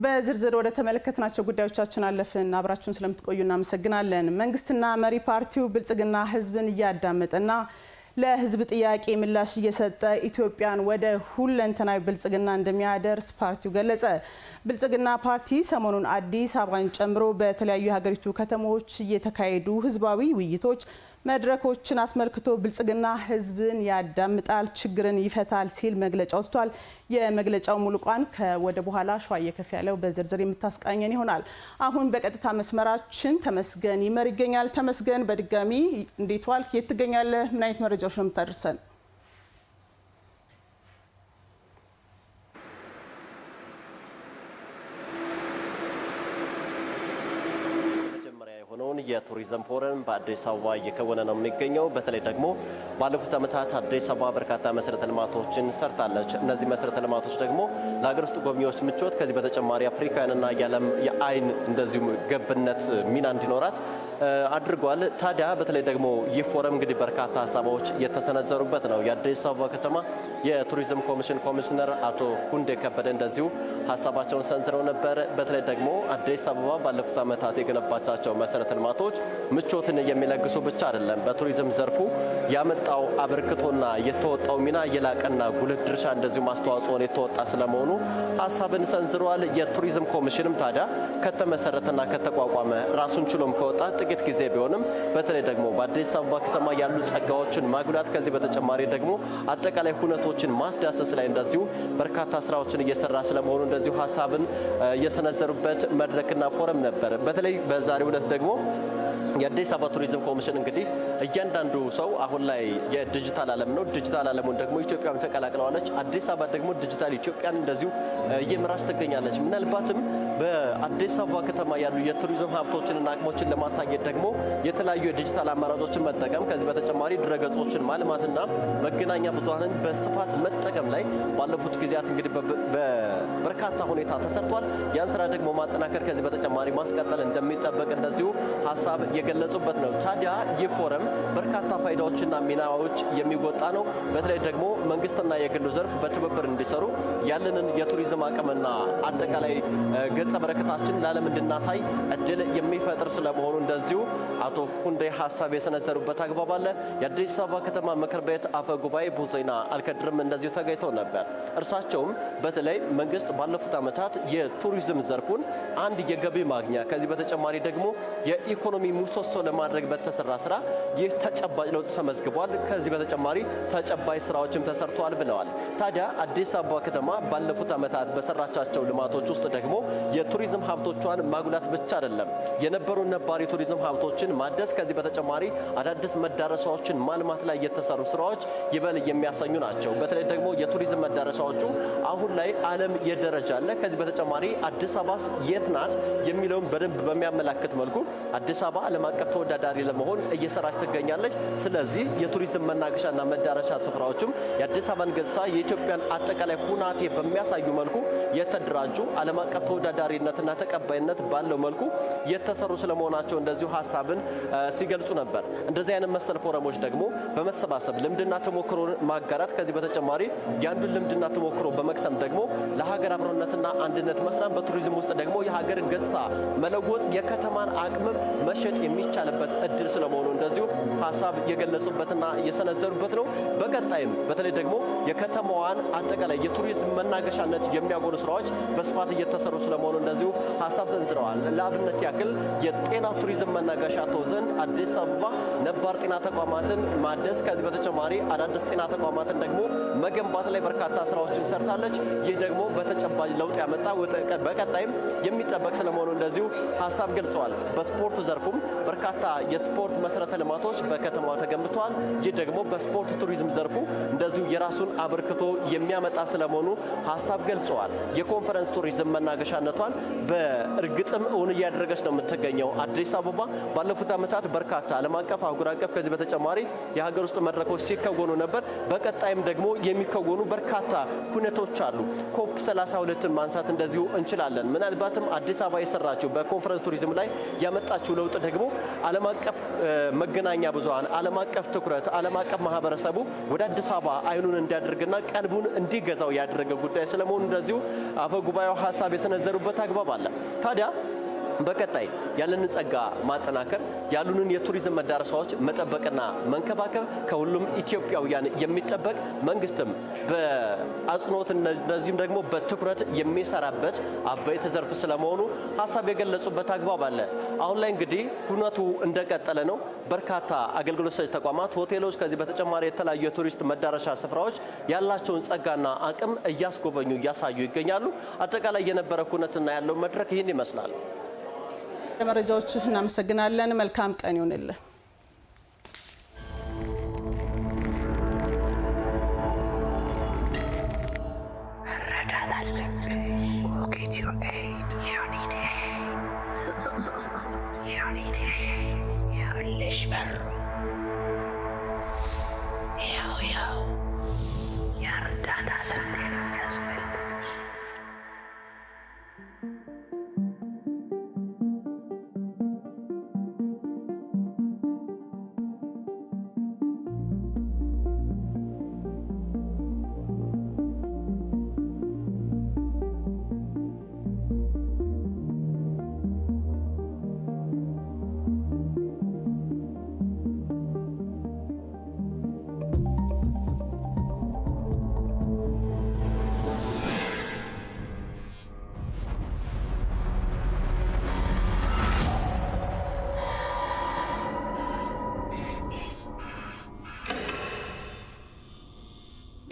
በዝርዝር ወደ ተመለከትናቸው ጉዳዮቻችን አለፍን። አብራችሁን ስለምትቆዩ እናመሰግናለን። መንግስትና መሪ ፓርቲው ብልጽግና ህዝብን እያዳመጠና ለህዝብ ጥያቄ ምላሽ እየሰጠ ኢትዮጵያን ወደ ሁለንተናዊ ብልጽግና እንደሚያደርስ ፓርቲው ገለጸ። ብልጽግና ፓርቲ ሰሞኑን አዲስ አበባን ጨምሮ በተለያዩ የሀገሪቱ ከተሞች እየተካሄዱ ህዝባዊ ውይይቶች መድረኮችን አስመልክቶ ብልጽግና ህዝብን ያዳምጣል፣ ችግርን ይፈታል ሲል መግለጫ ወጥቷል። የመግለጫው ሙሉ ቃን ከወደ በኋላ ሸዋዬ ከፍ ያለው በዝርዝር የምታስቃኘን ይሆናል። አሁን በቀጥታ መስመራችን ተመስገን ይመር ይገኛል። ተመስገን በድጋሚ እንዴት ዋልክ? የት ትገኛለህ? ምን አይነት መረጃዎች ነው የምታደርሰን? የቱሪዝም ፎረም በአዲስ አበባ እየከወነ ነው የሚገኘው። በተለይ ደግሞ ባለፉት ዓመታት አዲስ አበባ በርካታ መሰረተ ልማቶችን ሰርታለች። እነዚህ መሰረተ ልማቶች ደግሞ ለሀገር ውስጥ ጎብኚዎች ምቾት፣ ከዚህ በተጨማሪ አፍሪካውያንና የዓለም የአይን እንደዚሁ ገብነት ሚና እንዲኖራት አድርጓል። ታዲያ በተለይ ደግሞ ይህ ፎረም እንግዲህ በርካታ ሀሳቦች የተሰነዘሩበት ነው። የአዲስ አበባ ከተማ የቱሪዝም ኮሚሽን ኮሚሽነር አቶ ሁንዴ ከበደ እንደዚሁ ሀሳባቸውን ሰንዝረው ነበር። በተለይ ደግሞ አዲስ አበባ ባለፉት ዓመታት የገነባቻቸው መሰረተ ልማቶች ምቾትን የሚለግሱ ብቻ አይደለም፣ በቱሪዝም ዘርፉ ያመጣው አበርክቶና የተወጣው ሚና የላቀና ጉልህ ድርሻ እንደዚሁ ማስተዋጽኦን የተወጣ ስለመሆኑ ሀሳብን ሰንዝረዋል። የቱሪዝም ኮሚሽንም ታዲያ ከተመሰረተና ከተቋቋመ ራሱን ችሎም ከወጣ ጥቂት ጊዜ ቢሆንም በተለይ ደግሞ በአዲስ አበባ ከተማ ያሉ ጸጋዎችን ማጉላት፣ ከዚህ በተጨማሪ ደግሞ አጠቃላይ ሁነቶችን ማስዳሰስ ላይ እንደዚሁ በርካታ ስራዎችን እየሰራ ስለመሆኑ እንደዚሁ ሀሳብን የሰነዘሩበት መድረክና ፎረም ነበር። በተለይ በዛሬው ዕለት ደግሞ የአዲስ አበባ ቱሪዝም ኮሚሽን እንግዲህ እያንዳንዱ ሰው አሁን ላይ የዲጂታል ዓለም ነው። ዲጂታል ዓለሙን ደግሞ ኢትዮጵያም ተቀላቅለዋለች። አዲስ አበባ ደግሞ ዲጂታል ኢትዮጵያን እንደዚሁ እየመራች ትገኛለች። ምናልባትም በአዲስ አበባ ከተማ ያሉ የቱሪዝም ሀብቶችንና አቅሞችን ለማሳየት ደግሞ የተለያዩ የዲጂታል አማራጮችን መጠቀም፣ ከዚህ በተጨማሪ ድረገጾችን ማልማትና መገናኛ ብዙሃንን በስፋት መጠቀም ላይ ባለፉት ጊዜያት እንግዲህ በበርካታ ሁኔታ ተሰርቷል። ያን ስራ ደግሞ ማጠናከር፣ ከዚህ በተጨማሪ ማስቀጠል እንደሚጠበቅ እንደዚሁ ሀሳብ የገለጹበት ነው። ታዲያ ይህ ፎረም በርካታ ፋይዳዎችና ሚናዎች የሚወጣ ነው። በተለይ ደግሞ መንግስትና የግሉ ዘርፍ በትብብር እንዲሰሩ ያለንን የቱሪዝም አቅምና አጠቃላይ ገጸ በረከታችን ለዓለም እንድናሳይ እድል የሚፈጥር ስለመሆኑ እንደዚሁ አቶ ሁንዴ ሀሳብ የሰነዘሩበት አግባብ አለ። የአዲስ አበባ ከተማ ምክር ቤት አፈ ጉባኤ ቡዜና አልከድርም እንደዚሁ ተገኝተው ነበር። እርሳቸውም በተለይ መንግስት ባለፉት ዓመታት የቱሪዝም ዘርፉን አንድ የገቢ ማግኛ፣ ከዚህ በተጨማሪ ደግሞ የኢኮኖሚ ምሰሶ ለማድረግ በተሰራ ስራ ይህ ተጨባጭ ለውጥ ተመዝግቧል። ከዚህ በተጨማሪ ተጨባጭ ስራዎችም ተሰርተዋል ብለዋል። ታዲያ አዲስ አበባ ከተማ ባለፉት ዓመታት በሰራቻቸው ልማቶች ውስጥ ደግሞ የቱሪዝም ሀብቶቿን ማጉላት ብቻ አይደለም፣ የነበሩ ነባሪ ቱሪዝም ሀብቶችን ማደስ፣ ከዚህ በተጨማሪ አዳዲስ መዳረሻዎችን ማልማት ላይ የተሰሩ ስራዎች ይበል የሚያሰኙ ናቸው። በተለይ ደግሞ የቱሪዝም መዳረሻዎቹ አሁን ላይ ዓለም የደረጃ አለ። ከዚህ በተጨማሪ አዲስ አበባስ የት ናት የሚለውን በደንብ በሚያመላክት መልኩ አዲስ አበባ ዓለም አቀፍ ተወዳዳሪ ለመሆን እየሰራች ትገኛለች። ስለዚህ የቱሪዝም መናገሻና መዳረሻ ስፍራዎችም የአዲስ አበባን ገጽታ፣ የኢትዮጵያን አጠቃላይ ሁናቴ በሚያሳዩ መልኩ የተደራጁ ዓለም አቀፍ ተወዳዳሪነትና ተቀባይነት ባለው መልኩ የተሰሩ ስለመሆናቸው እንደዚሁ ሀሳብን ሲገልጹ ነበር። እንደዚህ አይነት መሰል ፎረሞች ደግሞ በመሰባሰብ ልምድና ተሞክሮን ማጋራት፣ ከዚህ በተጨማሪ ያንዱን ልምድና ተሞክሮ በመቅሰም ደግሞ ለሀገር አብሮነትና አንድነት መስራት፣ በቱሪዝም ውስጥ ደግሞ የሀገርን ገጽታ መለወጥ፣ የከተማን አቅምም መሸጥ የሚቻልበት እድል ስለመሆኑ እንደዚሁ ሀሳብ የገለጹበትና የሰነዘሩበት ነው። በቀጣይም በተለይ ደግሞ የከተማዋን አጠቃላይ የቱሪዝም መናገሻነት የሚያጎሉ ስራዎች በስፋት እየተሰሩ ስለመሆኑ እንደዚሁ ሀሳብ ሰንዝረዋል። ለአብነት ያክል የጤና ቱሪዝም መናገሻ ተው ዘንድ አዲስ አበባ ነባር ጤና ተቋማትን ማደስ፣ ከዚህ በተጨማሪ አዳዲስ ጤና ተቋማትን ደግሞ መገንባት ላይ በርካታ ስራዎችን ሰርታለች። ይህ ደግሞ በተጨባጭ ለውጥ ያመጣ በቀጣይም የሚጠበቅ ስለመሆኑ እንደዚሁ ሀሳብ ገልጸዋል። በስፖርት ዘርፉም በርካታ የስፖርት መሰረተ ልማቶች በከተማዋ ተገንብተዋል። ይህ ደግሞ በስፖርት ቱሪዝም ዘርፉ እንደዚሁ የራሱን አበርክቶ የሚያመጣ ስለመሆኑ ሀሳብ ገልጸዋል። የኮንፈረንስ ቱሪዝም መናገሻነቷን በእርግጥም እውን እያደረገች ነው የምትገኘው አዲስ አበባ። ባለፉት ዓመታት በርካታ ዓለም አቀፍ፣ አህጉር አቀፍ ከዚህ በተጨማሪ የሀገር ውስጥ መድረኮች ሲከወኑ ነበር። በቀጣይም ደግሞ የሚከወኑ በርካታ ሁነቶች አሉ። ኮፕ 32ን ማንሳት እንደዚሁ እንችላለን። ምናልባትም አዲስ አበባ የሰራችው በኮንፈረንስ ቱሪዝም ላይ ያመጣችው ለውጥ ደግሞ ዓለም አቀፍ መገናኛ ብዙሃን፣ ዓለም አቀፍ ትኩረት፣ ዓለም አቀፍ ማህበረሰቡ ወደ አዲስ አበባ አይኑን እንዲያደርግና ቀልቡን እንዲገዛው ያደረገ ጉዳይ ስለመሆኑ እንደዚሁ አፈ ጉባኤው ሀሳብ የሰነዘሩበት አግባብ አለ። ታዲያ በቀጣይ ያለንን ጸጋ ማጠናከር ያሉንን የቱሪዝም መዳረሻዎች መጠበቅና መንከባከብ ከሁሉም ኢትዮጵያውያን የሚጠበቅ መንግስትም በአጽንኦት እንደዚህም ደግሞ በትኩረት የሚሰራበት አበይት ዘርፍ ስለመሆኑ ሀሳብ የገለጹበት አግባብ አለ። አሁን ላይ እንግዲህ ሁነቱ እንደቀጠለ ነው። በርካታ አገልግሎት ሰጪ ተቋማት፣ ሆቴሎች ከዚህ በተጨማሪ የተለያዩ የቱሪስት መዳረሻ ስፍራዎች ያላቸውን ጸጋና አቅም እያስጎበኙ እያሳዩ ይገኛሉ። አጠቃላይ የነበረ ሁነትና ያለው መድረክ ይህን ይመስላል። ለመረጃዎች እናመሰግናለን። መልካም ቀን ይሁንልህ።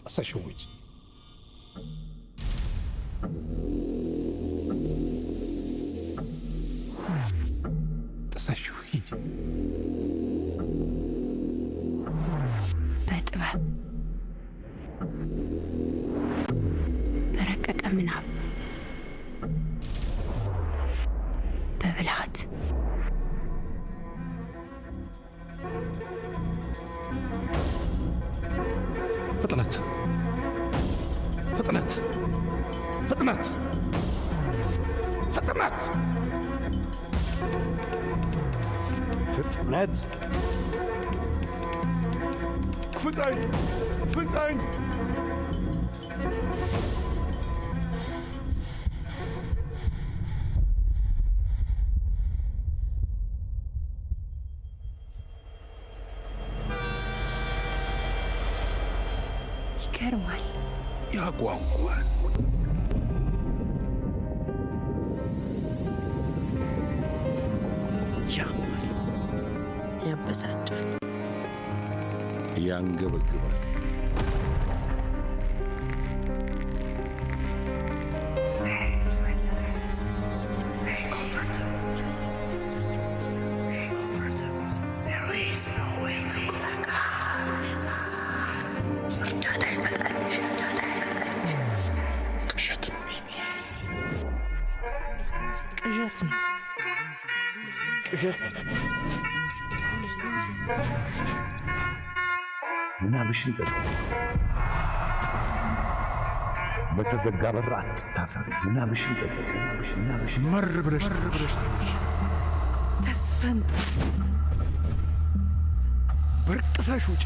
Сашевич. Сашевич. በጥበብ በረቀቀ ምናብ በብልሃት ፍጥነት ፍጥነት ፍጥነት ፍጥነት ፍጥነት ፍጠኝ ፍጠኝ ይገርማል፣ ያጓጓል፣ ያማል፣ ያበሳጫል፣ ያንገበግባል። ምናብሽን ጠጥ በተዘጋ በር አትታሰሪ። ምናብሽን ጠጥ ምናብሽን መር ብለሽ ተስፈንጥ በርቅሰሽ ውጪ።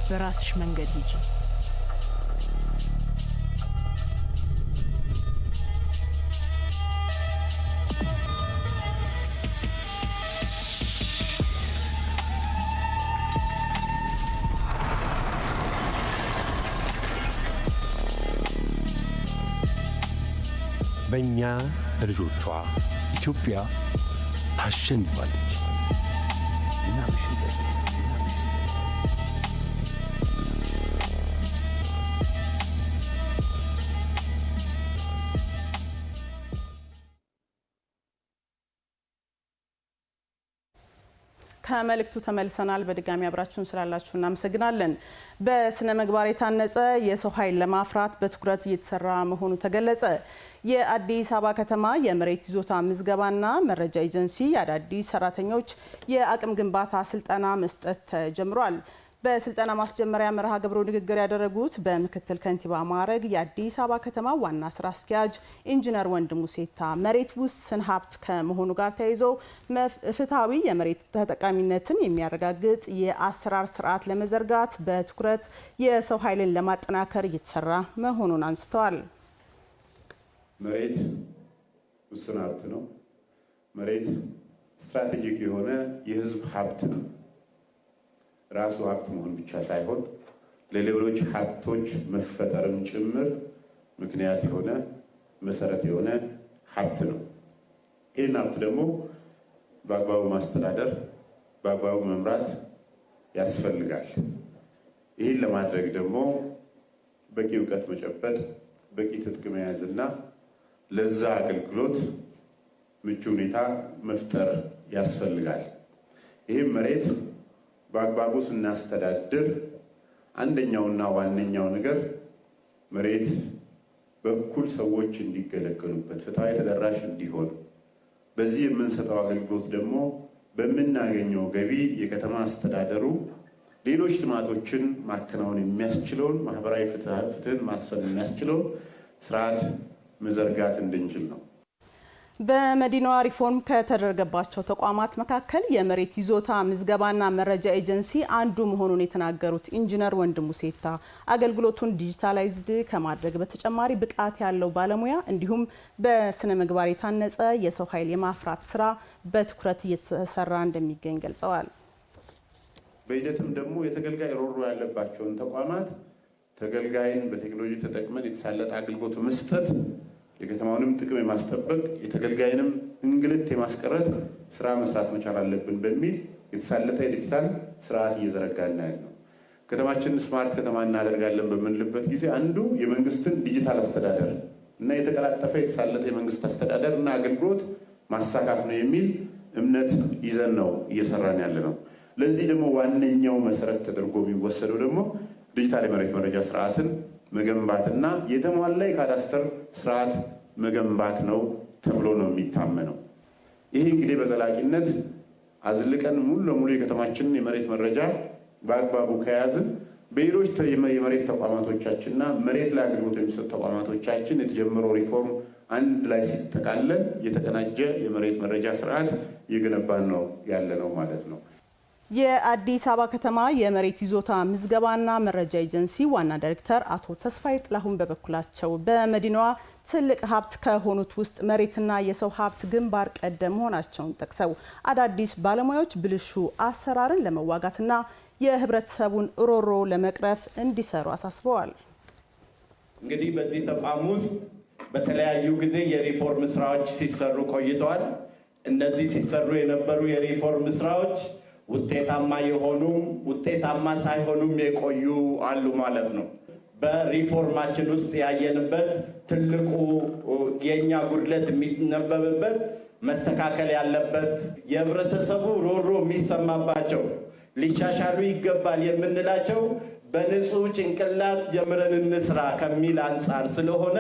በራስሽ መንገድ ሂጂ። በእኛ ልጆቿ ኢትዮጵያ ታሸንፋለች። ከመልእክቱ ተመልሰናል። በድጋሚ አብራችሁን ስላላችሁ እናመሰግናለን። በስነ ምግባር የታነጸ የሰው ኃይል ለማፍራት በትኩረት እየተሰራ መሆኑ ተገለጸ። የአዲስ አበባ ከተማ የመሬት ይዞታ ምዝገባና መረጃ ኤጀንሲ አዳዲስ ሰራተኞች የአቅም ግንባታ ስልጠና መስጠት ተጀምሯል። በስልጠና ማስጀመሪያ መርሃ ግብሩ ንግግር ያደረጉት በምክትል ከንቲባ ማዕረግ የአዲስ አበባ ከተማ ዋና ስራ አስኪያጅ ኢንጂነር ወንድሙ ሴታ መሬት ውስን ሀብት ከመሆኑ ጋር ተያይዞ ፍትሐዊ የመሬት ተጠቃሚነትን የሚያረጋግጥ የአሰራር ስርዓት ለመዘርጋት በትኩረት የሰው ኃይልን ለማጠናከር እየተሰራ መሆኑን አንስተዋል። መሬት ውስን ሀብት ነው። መሬት ስትራቴጂክ የሆነ የህዝብ ሀብት ነው። ራሱ ሀብት መሆን ብቻ ሳይሆን ለሌሎች ሀብቶች መፈጠርም ጭምር ምክንያት የሆነ መሰረት የሆነ ሀብት ነው። ይህን ሀብት ደግሞ በአግባቡ ማስተዳደር፣ በአግባቡ መምራት ያስፈልጋል። ይህን ለማድረግ ደግሞ በቂ እውቀት መጨበጥ፣ በቂ ትጥቅ መያዝና ለዛ አገልግሎት ምቹ ሁኔታ መፍጠር ያስፈልጋል። ይህም መሬት በአግባቡ ስናስተዳድር አንደኛውና ዋነኛው ነገር መሬት በኩል ሰዎች እንዲገለገሉበት ፍትሐዊ ተደራሽ እንዲሆን፣ በዚህ የምንሰጠው አገልግሎት ደግሞ በምናገኘው ገቢ የከተማ አስተዳደሩ ሌሎች ልማቶችን ማከናወን የሚያስችለውን ማህበራዊ ፍትህን ማስፈን የሚያስችለውን ስርዓት መዘርጋት እንድንችል ነው። በመዲናዋ ሪፎርም ከተደረገባቸው ተቋማት መካከል የመሬት ይዞታ ምዝገባና መረጃ ኤጀንሲ አንዱ መሆኑን የተናገሩት ኢንጂነር ወንድሙ ሴታ አገልግሎቱን ዲጂታላይዝድ ከማድረግ በተጨማሪ ብቃት ያለው ባለሙያ እንዲሁም በስነ ምግባር የታነጸ የሰው ኃይል የማፍራት ስራ በትኩረት እየተሰራ እንደሚገኝ ገልጸዋል። በሂደትም ደግሞ የተገልጋይ ሮሮ ያለባቸውን ተቋማት ተገልጋይን በቴክኖሎጂ ተጠቅመን የተሳለጠ አገልግሎት መስጠት፣ የከተማውንም ጥቅም የማስጠበቅ የተገልጋይንም እንግልት የማስቀረት ስራ መስራት መቻል አለብን በሚል የተሳለጠ የዲጂታል ስርዓት እየዘረጋን ነው። ከተማችንን ስማርት ከተማ እናደርጋለን በምንልበት ጊዜ አንዱ የመንግስትን ዲጂታል አስተዳደር እና የተቀላጠፈ የተሳለጠ የመንግስት አስተዳደር እና አገልግሎት ማሳካት ነው የሚል እምነት ይዘን ነው እየሰራን ያለ ነው። ለዚህ ደግሞ ዋነኛው መሰረት ተደርጎ የሚወሰደው ደግሞ ዲጂታል የመሬት መረጃ ስርዓትን መገንባትና የተሟላ የካዳስተር ስርዓት መገንባት ነው ተብሎ ነው የሚታመነው። ይህ እንግዲህ በዘላቂነት አዝልቀን ሙሉ ለሙሉ የከተማችንን የመሬት መረጃ በአግባቡ ከያዝን በሌሎች የመሬት ተቋማቶቻችንና መሬት ላይ አገልግሎት የሚሰጡ ተቋማቶቻችን የተጀመረው ሪፎርም አንድ ላይ ሲጠቃለል የተቀናጀ የመሬት መረጃ ስርዓት እየገነባን ነው ያለ ነው ማለት ነው። የአዲስ አበባ ከተማ የመሬት ይዞታ ምዝገባና መረጃ ኤጀንሲ ዋና ዳይሬክተር አቶ ተስፋዬ ጥላሁን በበኩላቸው በመዲናዋ ትልቅ ሀብት ከሆኑት ውስጥ መሬትና የሰው ሀብት ግንባር ቀደም መሆናቸውን ጠቅሰው አዳዲስ ባለሙያዎች ብልሹ አሰራርን ለመዋጋትና የህብረተሰቡን ሮሮ ለመቅረፍ እንዲሰሩ አሳስበዋል። እንግዲህ በዚህ ተቋም ውስጥ በተለያዩ ጊዜ የሪፎርም ስራዎች ሲሰሩ ቆይተዋል። እነዚህ ሲሰሩ የነበሩ የሪፎርም ስራዎች ውጤታማ የሆኑም ውጤታማ ሳይሆኑም የቆዩ አሉ ማለት ነው። በሪፎርማችን ውስጥ ያየንበት ትልቁ የኛ ጉድለት የሚነበብበት መስተካከል ያለበት የህብረተሰቡ ሮሮ የሚሰማባቸው ሊሻሻሉ ይገባል የምንላቸው በንጹህ ጭንቅላት ጀምረን እንስራ ከሚል አንጻር ስለሆነ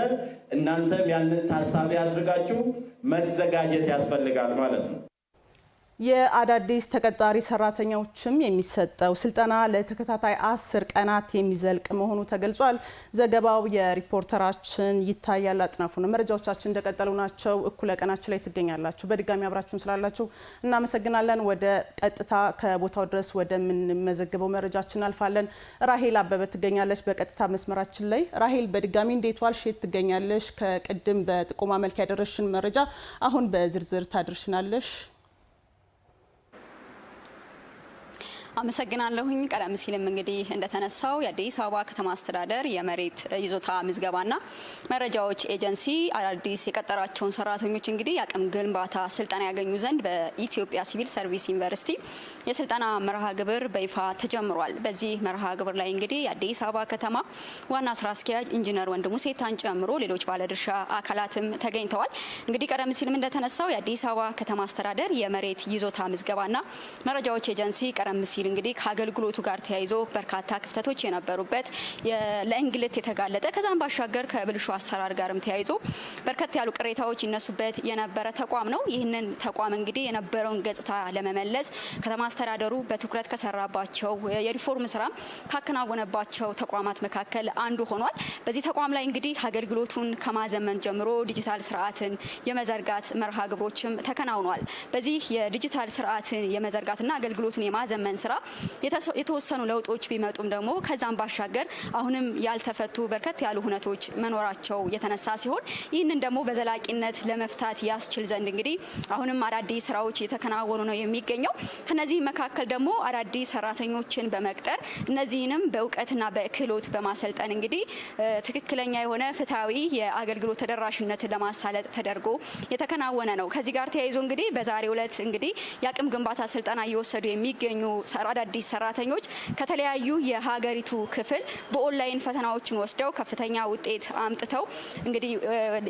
እናንተም ያንን ታሳቢ አድርጋችሁ መዘጋጀት ያስፈልጋል ማለት ነው። የአዳዲስ ተቀጣሪ ሰራተኞችም የሚሰጠው ስልጠና ለተከታታይ 10 ቀናት የሚዘልቅ መሆኑ ተገልጿል። ዘገባው የሪፖርተራችን ይታያል አጥናፉ ነው። መረጃዎቻችን እንደቀጠሉ ናቸው። እኩለ ቀናችን ላይ ትገኛላችሁ። በድጋሚ አብራችሁን ስላላችሁ እናመሰግናለን። ወደ ቀጥታ ከቦታው ድረስ ወደምንመዘግበው መረጃችን አልፋለን። ራሄል አበበ ትገኛለች በቀጥታ መስመራችን ላይ። ራሄል በድጋሚ እንዴት ዋልሽ? የት ትገኛለሽ? ከቅድም በጥቆማ መልክ ያደረሽን መረጃ አሁን በዝርዝር ታድርሽናለሽ? አመሰግናለሁኝ። ቀደም ሲልም እንግዲህ እንደተነሳው የአዲስ አበባ ከተማ አስተዳደር የመሬት ይዞታ ምዝገባና መረጃዎች ኤጀንሲ አዲስ የቀጠራቸውን ሰራተኞች እንግዲህ የአቅም ግንባታ ስልጠና ያገኙ ዘንድ በኢትዮጵያ ሲቪል ሰርቪስ ዩኒቨርሲቲ የስልጠና መርሃ ግብር በይፋ ተጀምሯል። በዚህ መርሃ ግብር ላይ እንግዲህ የአዲስ አበባ ከተማ ዋና ስራ አስኪያጅ ኢንጂነር ወንድሙ ሴታን ጨምሮ ሌሎች ባለድርሻ አካላትም ተገኝተዋል። እንግዲህ ቀደም ሲልም እንደተነሳው የአዲስ አበባ ከተማ አስተዳደር የመሬት ይዞታ ምዝገባና መረጃዎች ኤጀንሲ ቀደም ሲል እንግዲህ ከአገልግሎቱ ጋር ተያይዞ በርካታ ክፍተቶች የነበሩበት ለእንግልት የተጋለጠ ከዛም ባሻገር ከብልሹ አሰራር ጋርም ተያይዞ በርከት ያሉ ቅሬታዎች ይነሱበት የነበረ ተቋም ነው። ይህንን ተቋም እንግዲህ የነበረውን ገጽታ ለመመለስ ከተማ አስተዳደሩ በትኩረት ከሰራባቸው የሪፎርም ስራ ካከናወነባቸው ተቋማት መካከል አንዱ ሆኗል። በዚህ ተቋም ላይ እንግዲህ አገልግሎቱን ከማዘመን ጀምሮ ዲጂታል ስርዓትን የመዘርጋት መርሃ ግብሮችም ተከናውኗል። በዚህ የዲጂታል ስርዓትን የመዘርጋትና አገልግሎቱን የማዘመን ስራ የተወሰኑ ለውጦች ቢመጡም ደግሞ ከዛም ባሻገር አሁንም ያልተፈቱ በርከት ያሉ ሁነቶች መኖራቸው የተነሳ ሲሆን ይህንን ደግሞ በዘላቂነት ለመፍታት ያስችል ዘንድ እንግዲህ አሁንም አዳዲስ ስራዎች የተከናወኑ ነው የሚገኘው። ከነዚህ መካከል ደግሞ አዳዲስ ሰራተኞችን በመቅጠር እነዚህንም በእውቀትና በክህሎት በማሰልጠን እንግዲህ ትክክለኛ የሆነ ፍትሃዊ የአገልግሎት ተደራሽነትን ለማሳለጥ ተደርጎ የተከናወነ ነው። ከዚህ ጋር ተያይዞ እንግዲህ በዛሬው ዕለት እንግዲህ የአቅም ግንባታ ስልጠና እየወሰዱ የሚገኙ አዳዲስ ሰራተኞች ከተለያዩ የሀገሪቱ ክፍል በኦንላይን ፈተናዎችን ወስደው ከፍተኛ ውጤት አምጥተው እንግዲህ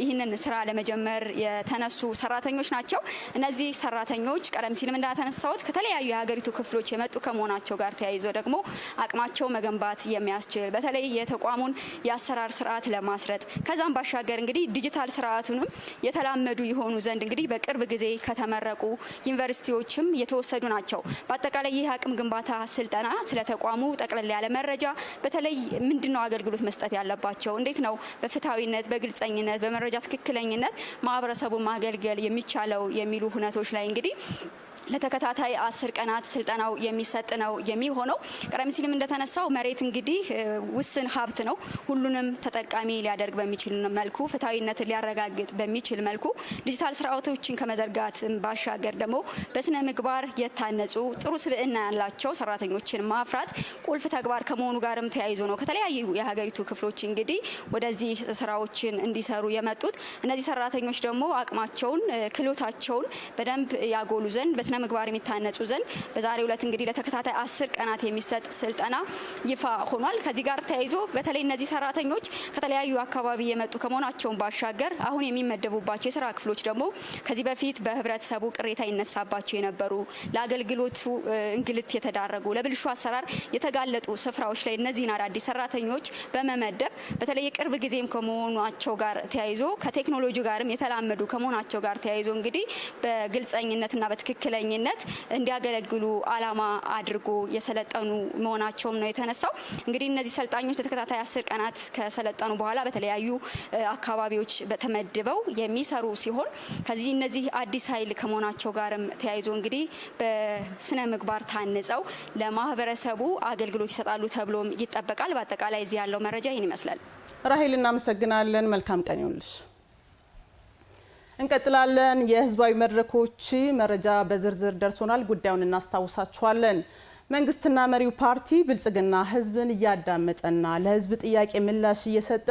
ይህንን ስራ ለመጀመር የተነሱ ሰራተኞች ናቸው። እነዚህ ሰራተኞች ቀደም ሲልም እንዳተነሳሁት ከተለያዩ የሀገሪቱ ክፍሎች የመጡ ከመሆናቸው ጋር ተያይዞ ደግሞ አቅማቸው መገንባት የሚያስችል በተለይ የተቋሙን የአሰራር ስርዓት ለማስረጥ ከዛም ባሻገር እንግዲህ ዲጂታል ስርዓቱንም የተላመዱ የሆኑ ዘንድ እንግዲህ በቅርብ ጊዜ ከተመረቁ ዩኒቨርሲቲዎችም የተወሰዱ ናቸው። በአጠቃላይ ይህ አቅም ግንባታ ስልጠና ስለ ተቋሙ ጠቅለል ያለ መረጃ በተለይ ምንድነው አገልግሎት መስጠት ያለባቸው፣ እንዴት ነው በፍትሃዊነት፣ በግልጸኝነት፣ በመረጃ ትክክለኝነት ማህበረሰቡን ማገልገል የሚቻለው የሚሉ ሁነቶች ላይ እንግዲህ ለተከታታይ 10 ቀናት ስልጠናው የሚሰጥ ነው የሚሆነው። ቀደም ሲልም እንደተነሳው መሬት እንግዲህ ውስን ሀብት ነው። ሁሉንም ተጠቃሚ ሊያደርግ በሚችል መልኩ ፍትሃዊነትን ሊያረጋግጥ በሚችል መልኩ ዲጂታል ስርዓቶችን ከመዘርጋት ባሻገር ደግሞ በስነ ምግባር የታነጹ ጥሩ ስብዕና ያላቸው ሰራተኞችን ማፍራት ቁልፍ ተግባር ከመሆኑ ጋርም ተያይዞ ነው ከተለያዩ የሀገሪቱ ክፍሎች እንግዲህ ወደዚህ ስራዎችን እንዲሰሩ የመጡት። እነዚህ ሰራተኞች ደግሞ አቅማቸውን ክህሎታቸውን በደንብ ያጎሉ ዘንድ ስነ ምግባር የሚታነጹ ዘንድ በዛሬው ዕለት እንግዲህ ለተከታታይ 10 ቀናት የሚሰጥ ስልጠና ይፋ ሆኗል። ከዚህ ጋር ተያይዞ በተለይ እነዚህ ሰራተኞች ከተለያዩ አካባቢ የመጡ ከመሆናቸውን ባሻገር አሁን የሚመደቡባቸው የስራ ክፍሎች ደግሞ ከዚህ በፊት በህብረተሰቡ ቅሬታ ይነሳባቸው የነበሩ ለአገልግሎቱ እንግልት የተዳረጉ ለብልሹ አሰራር የተጋለጡ ስፍራዎች ላይ እነዚህን አዳዲስ ሰራተኞች በመመደብ በተለይ የቅርብ ጊዜም ከመሆናቸው ጋር ተያይዞ ከቴክኖሎጂ ጋርም የተላመዱ ከመሆናቸው ጋር ተያይዞ እንግዲህ በግልጸኝነትና በትክክለኝነት እንዲያገለግሉ አላማ አድርጎ የሰለጠኑ መሆናቸውም ነው የተነሳው። እንግዲህ እነዚህ ሰልጣኞች ለተከታታይ 10 ቀናት ከሰለጠኑ በኋላ በተለያዩ አካባቢዎች በተመድበው የሚሰሩ ሲሆን ከዚህ እነዚህ አዲስ ኃይል ከመሆናቸው ጋርም ተያይዞ እንግዲህ በስነ ምግባር ታንጸው ለማህበረሰቡ አገልግሎት ይሰጣሉ ተብሎም ይጠበቃል። በአጠቃላይ እዚህ ያለው መረጃ ይህን ይመስላል። ራሄል እናመሰግናለን። መልካም ቀን ይሁንልሽ። እንቀጥላለን። የህዝባዊ መድረኮች መረጃ በዝርዝር ደርሶናል። ጉዳዩን እናስታውሳችኋለን። መንግስትና መሪው ፓርቲ ብልጽግና ህዝብን እያዳመጠና ለህዝብ ጥያቄ ምላሽ እየሰጠ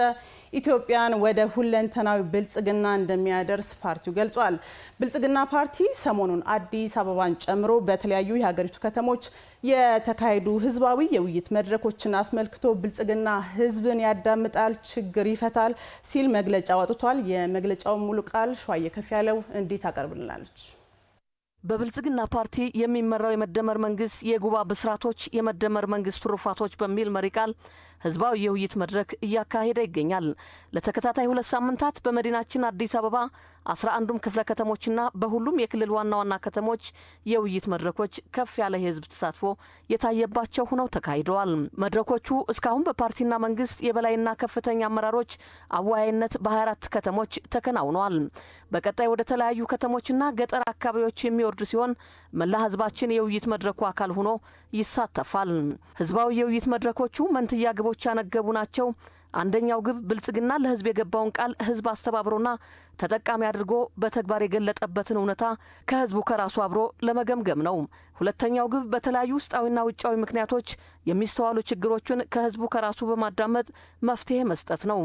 ኢትዮጵያን ወደ ሁለንተናዊ ብልጽግና እንደሚያደርስ ፓርቲው ገልጿል። ብልጽግና ፓርቲ ሰሞኑን አዲስ አበባን ጨምሮ በተለያዩ የሀገሪቱ ከተሞች የተካሄዱ ህዝባዊ የውይይት መድረኮችን አስመልክቶ ብልጽግና ህዝብን ያዳምጣል፣ ችግር ይፈታል ሲል መግለጫ አውጥቷል። የመግለጫውን ሙሉ ቃል ሸዋዬ ከፍ ያለው እንዴት አቀርብልናለች። በብልጽግና ፓርቲ የሚመራው የመደመር መንግስት የጉባ ብስራቶች የመደመር መንግስት ትሩፋቶች በሚል መሪ ቃል ህዝባዊ የውይይት መድረክ እያካሄደ ይገኛል። ለተከታታይ 2 ሳምንታት በመዲናችን አዲስ አበባ 11ዱም ክፍለ ከተሞችና በሁሉም የክልል ዋና ዋና ከተሞች የውይይት መድረኮች ከፍ ያለ የህዝብ ተሳትፎ የታየባቸው ሆነው ተካሂደዋል። መድረኮቹ እስካሁን በፓርቲና መንግስት የበላይና ከፍተኛ አመራሮች አወያይነት በ24 ከተሞች ተከናውነዋል። በቀጣይ ወደ ተለያዩ ከተሞችና ገጠር አካባቢዎች የሚወርድ ሲሆን መላ ህዝባችን የውይይት መድረኩ አካል ሆኖ ይሳተፋል። ህዝባዊ የውይይት መድረኮቹ መንትያ ግቦች ያነገቡ ናቸው። አንደኛው ግብ ብልጽግና ለህዝብ የገባውን ቃል ህዝብ አስተባብሮና ተጠቃሚ አድርጎ በተግባር የገለጠበትን እውነታ ከህዝቡ ከራሱ አብሮ ለመገምገም ነው። ሁለተኛው ግብ በተለያዩ ውስጣዊና ውጫዊ ምክንያቶች የሚስተዋሉ ችግሮችን ከህዝቡ ከራሱ በማዳመጥ መፍትሄ መስጠት ነው።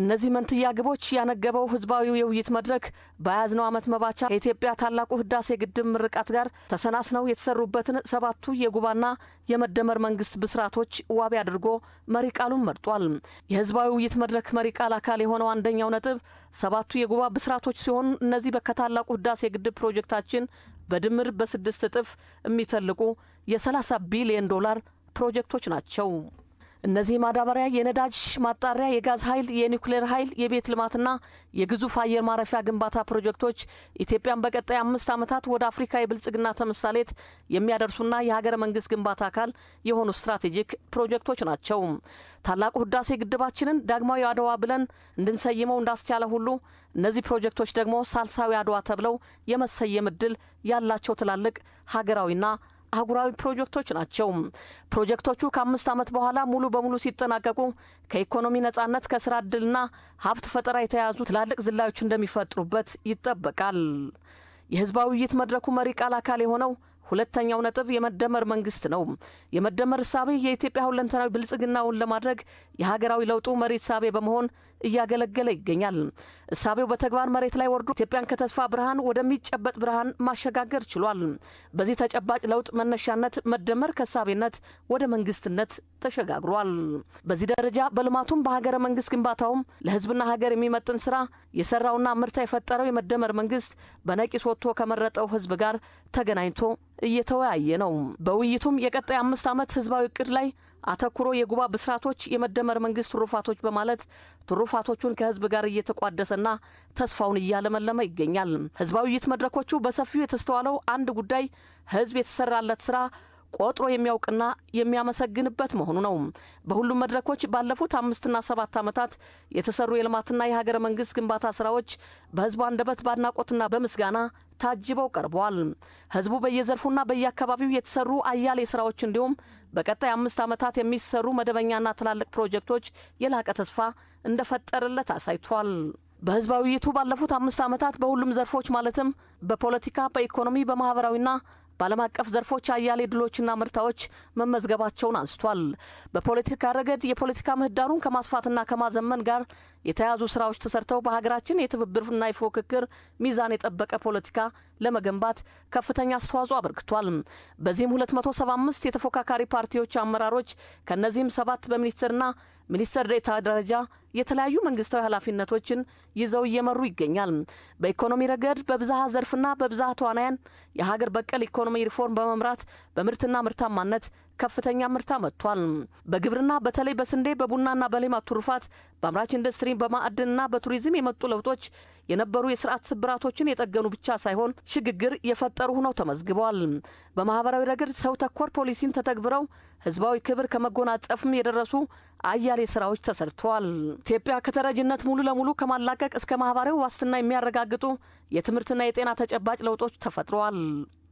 እነዚህ መንትያ ግቦች ያነገበው ህዝባዊ የውይይት መድረክ በያዝነው ዓመት መባቻ ከኢትዮጵያ ታላቁ ህዳሴ ግድብ ምርቃት ጋር ተሰናስነው የተሰሩበትን 7ቱ የጉባና የመደመር መንግስት ብስራቶች ዋቢ አድርጎ መሪ ቃሉን መርጧል። የህዝባዊ ውይይት መድረክ መሪ ቃል አካል የሆነው አንደኛው ነጥብ 7ቱ የጉባ ብስራቶች ሲሆኑ እነዚህ ከታላቁ ህዳሴ ግድብ ፕሮጀክታችን በድምር በ6 እጥፍ የሚተልቁ የ30 ቢሊዮን ዶላር ፕሮጀክቶች ናቸው። እነዚህ ማዳበሪያ፣ የነዳጅ ማጣሪያ፣ የጋዝ ኃይል፣ የኒውክሌር ኃይል፣ የቤት ልማትና የግዙፍ አየር ማረፊያ ግንባታ ፕሮጀክቶች ኢትዮጵያን በቀጣይ 5 ዓመታት ወደ አፍሪካ የብልጽግና ተምሳሌት የሚያደርሱና የሀገረ መንግስት ግንባታ አካል የሆኑ ስትራቴጂክ ፕሮጀክቶች ናቸው። ታላቁ ህዳሴ ግድባችንን ዳግማዊ አድዋ ብለን እንድንሰይመው እንዳስቻለ ሁሉ እነዚህ ፕሮጀክቶች ደግሞ ሳልሳዊ አድዋ ተብለው የመሰየም እድል ያላቸው ትላልቅ ሀገራዊና አህጉራዊ ፕሮጀክቶች ናቸው። ፕሮጀክቶቹ ከ5 ዓመት በኋላ ሙሉ በሙሉ ሲጠናቀቁ ከኢኮኖሚ ነጻነት፣ ከስራ እድልና ሀብት ፈጠራ የተያዙ ትላልቅ ዝላዮች እንደሚፈጥሩበት ይጠበቃል። የህዝባዊ ውይይት መድረኩ መሪ ቃል አካል የሆነው ሁለተኛው ነጥብ የመደመር መንግስት ነው። የመደመር እሳቤ የኢትዮጵያ ሁለንተናዊ ብልጽግናውን ለማድረግ የሀገራዊ ለውጡ መሪ እሳቤ በመሆን እያገለገለ ይገኛል። እሳቤው በተግባር መሬት ላይ ወርዶ ኢትዮጵያን ከተስፋ ብርሃን ወደሚጨበጥ ብርሃን ማሸጋገር ችሏል። በዚህ ተጨባጭ ለውጥ መነሻነት መደመር ከእሳቤነት ወደ መንግስትነት ተሸጋግሯል። በዚህ ደረጃ በልማቱም በሀገረ መንግስት ግንባታውም ለህዝብና ሀገር የሚመጥን ስራ የሰራውና ምርታ የፈጠረው የመደመር መንግስት በነቂስ ወጥቶ ከመረጠው ህዝብ ጋር ተገናኝቶ እየተወያየ ነው። በውይይቱም የቀጣይ 5 ዓመት ህዝባዊ እቅድ ላይ አተኩሮ የጉባ ብስራቶች፣ የመደመር መንግስት ትሩፋቶች በማለት ትሩፋቶቹን ከህዝብ ጋር እየተቋደሰና ተስፋውን እያለመለመ ይገኛል። ህዝባዊ ውይይት መድረኮቹ በሰፊው የተስተዋለው አንድ ጉዳይ ህዝብ የተሰራለት ስራ ቆጥሮ የሚያውቅና የሚያመሰግንበት መሆኑ ነው። በሁሉም መድረኮች ባለፉት 5ና 7 ዓመታት የተሰሩ የልማትና የሀገረ መንግስት ግንባታ ስራዎች በህዝቡ አንደበት ባድናቆትና በምስጋና ታጅበው ቀርበዋል። ህዝቡ በየዘርፉና በየአካባቢው የተሰሩ አያሌ ስራዎች እንዲሁም በቀጣይ 5 ዓመታት የሚሰሩ መደበኛና ትላልቅ ፕሮጀክቶች የላቀ ተስፋ እንደፈጠረለት አሳይቷል። በህዝባዊ ውይይቱ ባለፉት 5 ዓመታት በሁሉም ዘርፎች ማለትም በፖለቲካ፣ በኢኮኖሚ፣ በማህበራዊና በዓለም አቀፍ ዘርፎች አያሌ ድሎችና ምርታዎች መመዝገባቸውን አንስቷል። በፖለቲካ ረገድ የፖለቲካ ምህዳሩን ከማስፋትና ከማዘመን ጋር የተያዙ ስራዎች ተሰርተው በሀገራችን የትብብርና የፉክክር ሚዛን የጠበቀ ፖለቲካ ለመገንባት ከፍተኛ አስተዋጽኦ አበርክቷል። በዚህም 275 የተፎካካሪ ፓርቲዎች አመራሮች ከነዚህም 7 በሚኒስትርና ሚኒስትር ዴኤታ ደረጃ የተለያዩ መንግስታዊ ኃላፊነቶችን ይዘው እየመሩ ይገኛል። በኢኮኖሚ ረገድ በብዝሃ ዘርፍና በብዝሃ ተዋናያን የሀገር በቀል ኢኮኖሚ ሪፎርም በመምራት በምርትና ምርታማነት ከፍተኛ ምርታ መጥቷል። በግብርና በተለይ በስንዴ፣ በቡናና በሌማት ትሩፋት፣ በአምራች ኢንዱስትሪ፣ በማዕድንና በቱሪዝም የመጡ ለውጦች የነበሩ የስርዓት ስብራቶችን የጠገኑ ብቻ ሳይሆን ሽግግር የፈጠሩ ሆነው ተመዝግበዋል። በማህበራዊ ረገድ ሰው ተኮር ፖሊሲን ተተግብረው ህዝባዊ ክብር ከመጎናጸፍም የደረሱ አያሌ ስራዎች ተሰርተዋል። ኢትዮጵያ ከተረጅነት ሙሉ ለሙሉ ከማላቀቅ እስከ ማህበራዊ ዋስትና የሚያረጋግጡ የትምህርትና የጤና ተጨባጭ ለውጦች ተፈጥረዋል።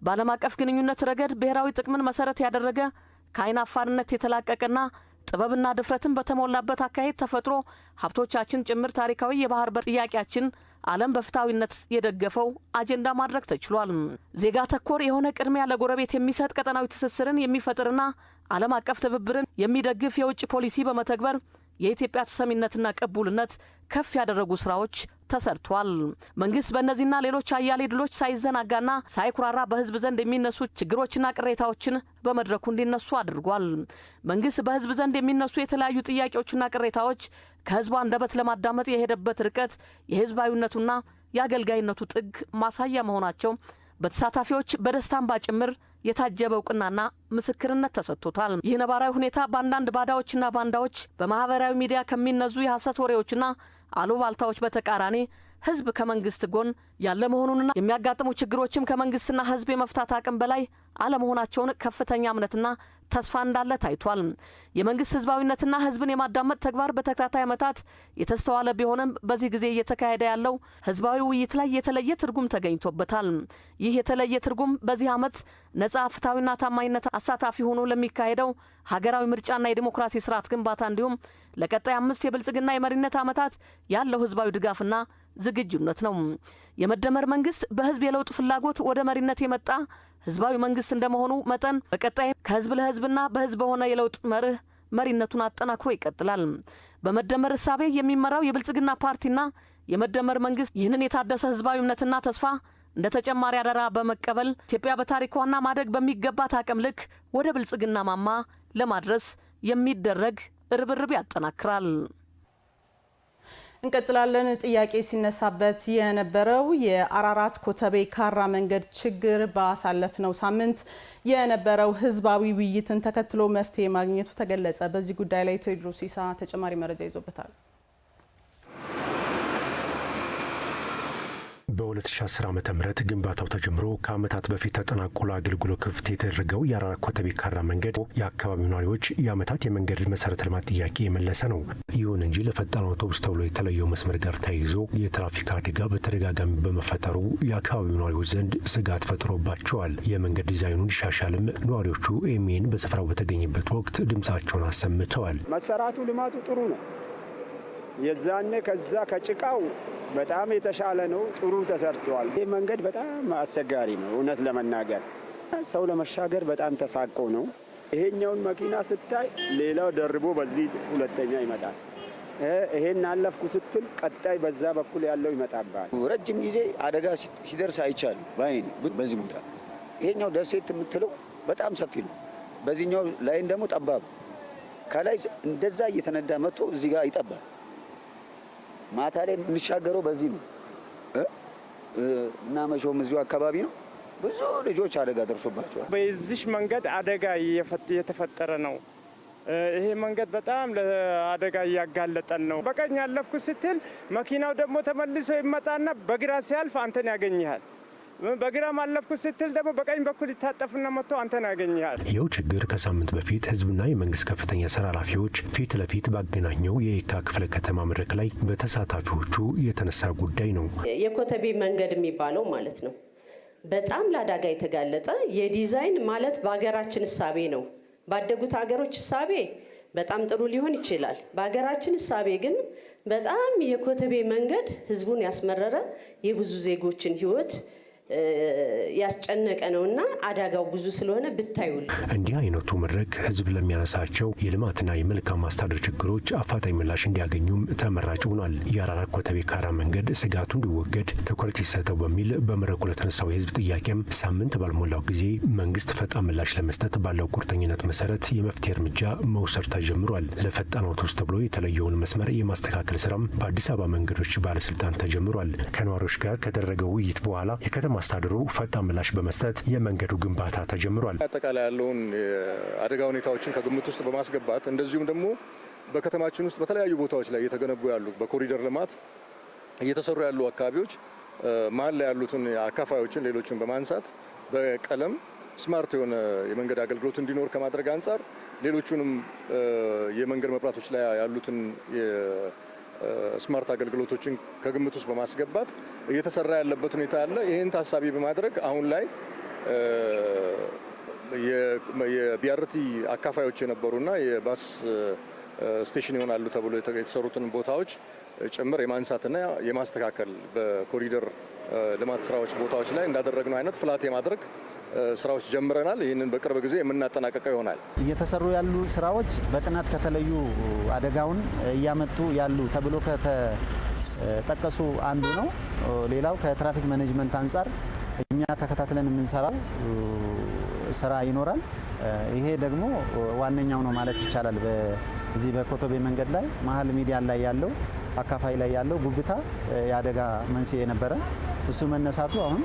በዓለም አቀፍ ግንኙነት ረገድ ብሔራዊ ጥቅምን መሰረት ያደረገ ከአይን አፋርነት የተላቀቀና ጥበብና ድፍረትን በተሞላበት አካሄድ ተፈጥሮ ሀብቶቻችን ጭምር ታሪካዊ የባህር በር ጥያቄያችን ዓለም በፍትሐዊነት የደገፈው አጀንዳ ማድረግ ተችሏል። ዜጋ ተኮር የሆነ ቅድሚያ ለጎረቤት የሚሰጥ ቀጠናዊ ትስስርን የሚፈጥርና ዓለም አቀፍ ትብብርን የሚደግፍ የውጭ ፖሊሲ በመተግበር የኢትዮጵያ ተሰሚነትና ቅቡልነት ከፍ ያደረጉ ስራዎች ተሰርቷል። መንግስት በእነዚህና ሌሎች አያሌ ድሎች ሳይዘናጋና ሳይኩራራ በህዝብ ዘንድ የሚነሱ ችግሮችና ቅሬታዎችን በመድረኩ እንዲነሱ አድርጓል። መንግስት በህዝብ ዘንድ የሚነሱ የተለያዩ ጥያቄዎችና ቅሬታዎች ከህዝቡ አንደበት ለማዳመጥ የሄደበት ርቀት የህዝባዊነቱና የአገልጋይነቱ ጥግ ማሳያ መሆናቸው በተሳታፊዎች በደስታ እንባ ጭምር የታጀበ እውቅናና ምስክርነት ተሰጥቶታል። ይህ ነባራዊ ሁኔታ በአንዳንድ ባዳዎችና ባንዳዎች በማህበራዊ ሚዲያ ከሚነዙ የሐሰት ወሬዎችና አሉባልታዎች በተቃራኒ ህዝብ ከመንግስት ጎን ያለ መሆኑንና የሚያጋጥሙ ችግሮችም ከመንግስትና ህዝብ የመፍታት አቅም በላይ አለመሆናቸውን ከፍተኛ እምነትና ተስፋ እንዳለ ታይቷል። የመንግስት ህዝባዊነትና ህዝብን የማዳመጥ ተግባር በተከታታይ ዓመታት የተስተዋለ ቢሆንም በዚህ ጊዜ እየተካሄደ ያለው ህዝባዊ ውይይት ላይ የተለየ ትርጉም ተገኝቶበታል። ይህ የተለየ ትርጉም በዚህ ዓመት ነጻ፣ ፍትሐዊና ታማኝነት አሳታፊ ሆኖ ለሚካሄደው ሀገራዊ ምርጫና የዲሞክራሲ ስርዓት ግንባታ እንዲሁም ለቀጣይ 5 የብልጽግና የመሪነት ዓመታት ያለው ህዝባዊ ድጋፍና ዝግጁነት ነው። የመደመር መንግስት በህዝብ የለውጥ ፍላጎት ወደ መሪነት የመጣ ህዝባዊ መንግስት እንደመሆኑ መጠን በቀጣይ ከህዝብ ለህዝብና በህዝብ በሆነ የለውጥ መርህ መሪነቱን አጠናክሮ ይቀጥላል። በመደመር እሳቤ የሚመራው የብልጽግና ፓርቲና የመደመር መንግስት ይህንን የታደሰ ህዝባዊ እምነትና ተስፋ እንደ ተጨማሪ አደራ በመቀበል ኢትዮጵያ በታሪኳና ማደግ በሚገባት አቅም ልክ ወደ ብልጽግና ማማ ለማድረስ የሚደረግ ርብርብ ያጠናክራል። እንቀጥላለን። ጥያቄ ሲነሳበት የነበረው የአራራት ኮተቤ ካራ መንገድ ችግር ባሳለፍነው ሳምንት የነበረው ህዝባዊ ውይይትን ተከትሎ መፍትሄ ማግኘቱ ተገለጸ። በዚህ ጉዳይ ላይ ቴዎድሮስ ኢሳ ተጨማሪ መረጃ ይዞበታል። በ2010 ዓ.ም ግንባታው ተጀምሮ ከዓመታት በፊት ተጠናቆ ለአገልግሎት ክፍት የተደረገው የአራራት ኮተቤ ካራ መንገድ የአካባቢው ነዋሪዎች የዓመታት የመንገድ መሰረተ ልማት ጥያቄ የመለሰ ነው። ይሁን እንጂ ለፈጣን አውቶቡስ ተብሎ የተለየው መስመር ጋር ተያይዞ የትራፊክ አደጋ በተደጋጋሚ በመፈጠሩ የአካባቢው ነዋሪዎች ዘንድ ስጋት ፈጥሮባቸዋል። የመንገድ ዲዛይኑ እንዲሻሻልም ነዋሪዎቹ ኤሜን በስፍራው በተገኘበት ወቅት ድምፃቸውን አሰምተዋል። መሰራቱ ልማቱ ጥሩ ነው። የዛኔ ከዛ ከጭቃው በጣም የተሻለ ነው። ጥሩ ተሰርቷል። ይህ መንገድ በጣም አስቸጋሪ ነው። እውነት ለመናገር ሰው ለመሻገር በጣም ተሳቆ ነው። ይሄኛውን መኪና ስታይ ሌላው ደርቦ በዚህ ሁለተኛ ይመጣል። ይሄን አለፍኩ ስትል ቀጣይ በዛ በኩል ያለው ይመጣባል። ረጅም ጊዜ አደጋ ሲደርስ አይቻል ባይን በዚህ ቦታ ይሄኛው ደሴት የምትለው በጣም ሰፊ ነው። በዚህኛው ላይን ደግሞ ጠባብ ከላይ እንደዛ እየተነዳ መጥቶ እዚህ ጋር ይጠባል። ማታ ላይ የምንሻገረው በዚህ ነው እና መሾም እዚሁ አካባቢ ነው። ብዙ ልጆች አደጋ ደርሶባቸዋል። በዚህ መንገድ አደጋ እየተፈጠረ ነው። ይሄ መንገድ በጣም ለአደጋ እያጋለጠን ነው። በቀኝ ያለፍኩ ስትል መኪናው ደግሞ ተመልሶ ይመጣና በግራ ሲያልፍ አንተን ያገኝሃል። በግራ ማለፍኩ ስትል ደግሞ በቀኝ በኩል ይታጠፍና መጥቶ አንተን ያገኝሃል። ይኸው ችግር ከሳምንት በፊት ህዝብና የመንግስት ከፍተኛ ስራ ኃላፊዎች ፊት ለፊት ባገናኘው የየካ ክፍለ ከተማ መድረክ ላይ በተሳታፊዎቹ የተነሳ ጉዳይ ነው። የኮተቤ መንገድ የሚባለው ማለት ነው በጣም ለአደጋ የተጋለጠ የዲዛይን ማለት በሀገራችን እሳቤ ነው። ባደጉት ሀገሮች እሳቤ በጣም ጥሩ ሊሆን ይችላል። በሀገራችን እሳቤ ግን በጣም የኮተቤ መንገድ ህዝቡን ያስመረረ የብዙ ዜጎችን ህይወት ያስጨነቀ ነውና አደጋው ብዙ ስለሆነ ብታዩል። እንዲህ አይነቱ መድረክ ህዝብ ለሚያነሳቸው የልማትና የመልካም ማስተዳደር ችግሮች አፋጣኝ ምላሽ እንዲያገኙም ተመራጭ ሆኗል። የአራራት ኮተቤ ካራ መንገድ ስጋቱ እንዲወገድ ትኩረት ይሰጠው በሚል በመድረኩ ለተነሳው የህዝብ ጥያቄም ሳምንት ባልሞላው ጊዜ መንግስት ፈጣን ምላሽ ለመስጠት ባለው ቁርጠኝነት መሰረት የመፍትሄ እርምጃ መውሰድ ተጀምሯል። ለፈጣን አውቶቡስ ተብሎ የተለየውን መስመር የማስተካከል ስራም በአዲስ አበባ መንገዶች ባለስልጣን ተጀምሯል። ከነዋሪዎች ጋር ከተደረገው ውይይት በኋላ የከተማ አስተዳደሩ ፈጣን ምላሽ በመስጠት የመንገዱ ግንባታ ተጀምሯል። አጠቃላይ ያለውን አደጋ ሁኔታዎችን ከግምት ውስጥ በማስገባት እንደዚሁም ደግሞ በከተማችን ውስጥ በተለያዩ ቦታዎች ላይ እየተገነቡ ያሉ በኮሪደር ልማት እየተሰሩ ያሉ አካባቢዎች መሀል ላይ ያሉትን አካፋዮችን ሌሎችን በማንሳት በቀለም ስማርት የሆነ የመንገድ አገልግሎት እንዲኖር ከማድረግ አንጻር ሌሎቹንም የመንገድ መብራቶች ላይ ያሉትን ስማርት አገልግሎቶችን ከግምት ውስጥ በማስገባት እየተሰራ ያለበት ሁኔታ አለ። ይህን ታሳቢ በማድረግ አሁን ላይ የቢአርቲ አካፋዮች የነበሩና የባስ ስቴሽን ይሆናሉ ተብሎ የተሰሩትን ቦታዎች ጭምር የማንሳትና የማስተካከል በኮሪደር ልማት ስራዎች ቦታዎች ላይ እንዳደረግነው አይነት ፍላት የማድረግ ስራዎች ጀምረናል። ይህንን በቅርብ ጊዜ የምናጠናቀቀው ይሆናል። እየተሰሩ ያሉ ስራዎች በጥናት ከተለዩ አደጋውን እያመጡ ያሉ ተብሎ ከተጠቀሱ አንዱ ነው። ሌላው ከትራፊክ ማኔጅመንት አንጻር እኛ ተከታትለን የምንሰራው ስራ ይኖራል። ይሄ ደግሞ ዋነኛው ነው ማለት ይቻላል። በዚህ በኮተቤ መንገድ ላይ መሀል ሚዲያ ላይ ያለው አካፋይ ላይ ያለው ጉብታ የአደጋ መንስኤ ነበረ። እሱ መነሳቱ አሁን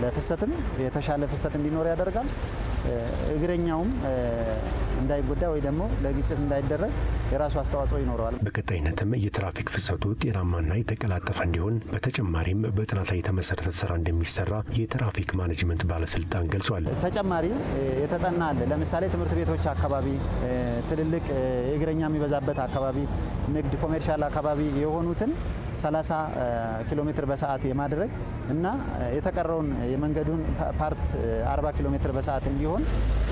ለፍሰትም የተሻለ ፍሰት እንዲኖር ያደርጋል። እግረኛውም እንዳይጎዳ ወይ ደግሞ ለግጭት እንዳይደረግ የራሱ አስተዋጽኦ ይኖረዋል። በቀጣይነትም የትራፊክ ፍሰቱ ጤናማና የተቀላጠፈ እንዲሆን በተጨማሪም በጥናት ላይ የተመሰረተ ስራ እንደሚሰራ የትራፊክ ማኔጅመንት ባለስልጣን ገልጿል። ተጨማሪ የተጠና አለ። ለምሳሌ ትምህርት ቤቶች አካባቢ፣ ትልልቅ እግረኛ የሚበዛበት አካባቢ፣ ንግድ ኮሜርሻል አካባቢ የሆኑትን 30 ኪሎ ሜትር በሰዓት የማድረግ እና የተቀረውን የመንገዱን ፓርት 40 ኪሎ ሜትር በሰዓት እንዲሆን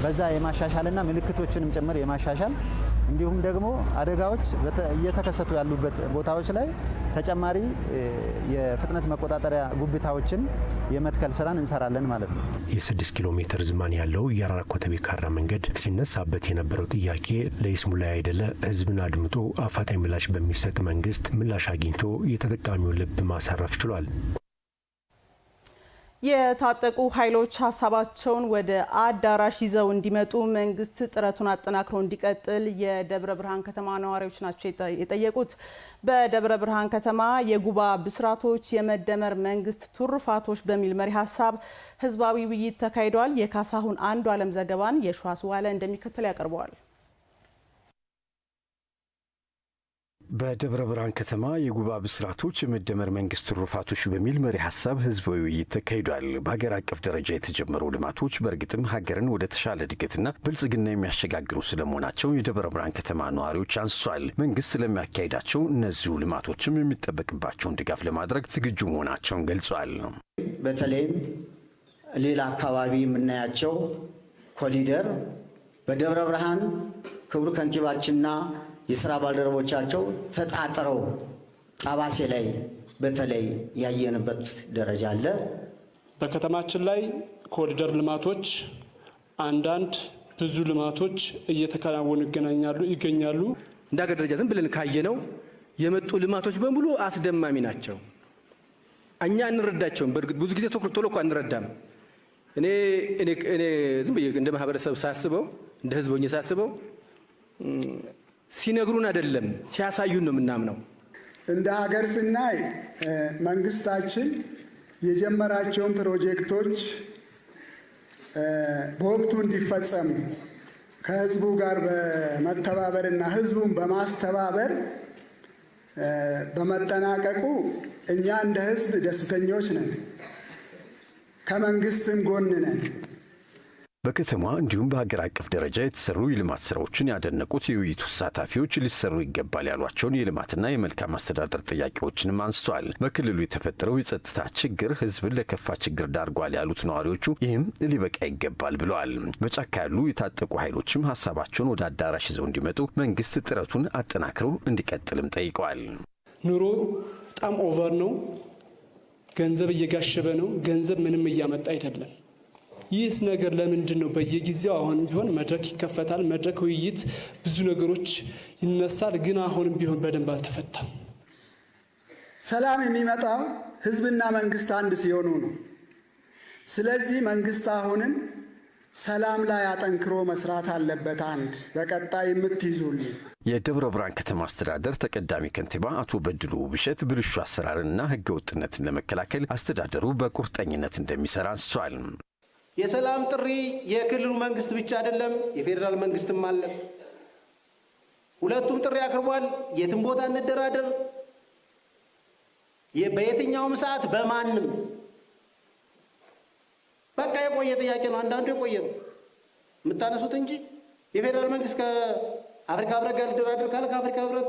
በዛ የማሻሻልና ምልክቶችንም ጭምር የማሻሻል እንዲሁም ደግሞ አደጋዎች እየተከሰቱ ያሉበት ቦታዎች ላይ ተጨማሪ የፍጥነት መቆጣጠሪያ ጉብታዎችን የመትከል ስራን እንሰራለን ማለት ነው። የ6 ኪሎ ሜትር ዝማን ያለው የአራራ ኮተቤ ካራ መንገድ ሲነሳበት የነበረው ጥያቄ ለይስሙላ አይደለ ህዝብን አድምጦ አፋጣኝ ምላሽ በሚሰጥ መንግስት ምላሽ አግኝቶ የተጠቃሚውን ልብ ማሳረፍ ችሏል። የታጠቁ ኃይሎች ሀሳባቸውን ወደ አዳራሽ ይዘው እንዲመጡ መንግስት ጥረቱን አጠናክሮ እንዲቀጥል የደብረ ብርሃን ከተማ ነዋሪዎች ናቸው የጠየቁት። በደብረ ብርሃን ከተማ የጉባ ብስራቶች የመደመር መንግስት ትሩፋቶች በሚል መሪ ሀሳብ ህዝባዊ ውይይት ተካሂዷል። የካሳሁን አንዱ ዓለም ዘገባን የሸዋስ ዋለ እንደሚከተል ያቀርበዋል። በደብረ ብርሃን ከተማ የጉባ ብስራቶች የመደመር መንግስት ትሩፋቶች በሚል መሪ ሀሳብ ህዝባዊ ውይይት ተካሂዷል። በሀገር አቀፍ ደረጃ የተጀመሩ ልማቶች በእርግጥም ሀገርን ወደ ተሻለ እድገትና ብልጽግና የሚያሸጋግሩ ስለመሆናቸው የደብረ ብርሃን ከተማ ነዋሪዎች አንስቷል። መንግስት ለሚያካሂዳቸው እነዚሁ ልማቶችም የሚጠበቅባቸውን ድጋፍ ለማድረግ ዝግጁ መሆናቸውን ገልጿል። በተለይም ሌላ አካባቢ የምናያቸው ኮሊደር በደብረ ብርሃን ክቡር ከንቲባችንና የስራ ባልደረቦቻቸው ተጣጥረው ጠባሴ ላይ በተለይ ያየንበት ደረጃ አለ። በከተማችን ላይ ኮሪደር ልማቶች አንዳንድ ብዙ ልማቶች እየተከናወኑ ይገኛሉ። እንደ ሀገር ደረጃ ዝም ብለን ካየነው የመጡ ልማቶች በሙሉ አስደማሚ ናቸው። እኛ እንረዳቸውም። በእርግጥ ብዙ ጊዜ ቶሎ እኮ አንረዳም። እኔ ዝም ብዬ እንደ ማህበረሰብ ሳስበው፣ እንደ ህዝብ ሆኜ ሳስበው ሲነግሩን አይደለም ሲያሳዩን ነው የምናምነው። እንደ ሀገር ስናይ መንግስታችን የጀመራቸውን ፕሮጀክቶች በወቅቱ እንዲፈጸም ከህዝቡ ጋር በመተባበርና ህዝቡን በማስተባበር በመጠናቀቁ እኛ እንደ ህዝብ ደስተኞች ነን፣ ከመንግስትም ጎን ነን። በከተማ እንዲሁም በሀገር አቀፍ ደረጃ የተሰሩ የልማት ስራዎችን ያደነቁት የውይይቱ ተሳታፊዎች ሊሰሩ ይገባል ያሏቸውን የልማትና የመልካም አስተዳደር ጥያቄዎችንም አንስተዋል። በክልሉ የተፈጠረው የጸጥታ ችግር ህዝብን ለከፋ ችግር ዳርጓል ያሉት ነዋሪዎቹ ይህም ሊበቃ ይገባል ብለዋል። በጫካ ያሉ የታጠቁ ኃይሎችም ሀሳባቸውን ወደ አዳራሽ ይዘው እንዲመጡ መንግስት ጥረቱን አጠናክሮ እንዲቀጥልም ጠይቀዋል። ኑሮ በጣም ኦቨር ነው። ገንዘብ እየጋሸበ ነው። ገንዘብ ምንም እያመጣ አይደለም። ይህስ ነገር ለምንድን ነው በየጊዜው አሁን ቢሆን መድረክ ይከፈታል፣ መድረክ ውይይት፣ ብዙ ነገሮች ይነሳል፣ ግን አሁንም ቢሆን በደንብ አልተፈታም። ሰላም የሚመጣው ህዝብና መንግስት አንድ ሲሆኑ ነው። ስለዚህ መንግስት አሁንም ሰላም ላይ አጠንክሮ መስራት አለበት። አንድ በቀጣይ የምትይዙልኝ የደብረ ብርሃን ከተማ አስተዳደር ተቀዳሚ ከንቲባ አቶ በድሉ ውብሸት ብልሹ አሰራርና ህገ ወጥነትን ለመከላከል አስተዳደሩ በቁርጠኝነት እንደሚሰራ አንስቷል። የሰላም ጥሪ የክልሉ መንግስት ብቻ አይደለም፣ የፌዴራል መንግስትም አለ። ሁለቱም ጥሪ አቅርቧል። የትም ቦታ እንደራደር፣ በየትኛውም ሰዓት በማንም በቃ የቆየ ጥያቄ ነው። አንዳንዱ የቆየ ነው የምታነሱት እንጂ የፌዴራል መንግስት ከአፍሪካ ህብረት ጋር ልደራደር ካለ ከአፍሪካ ህብረት፣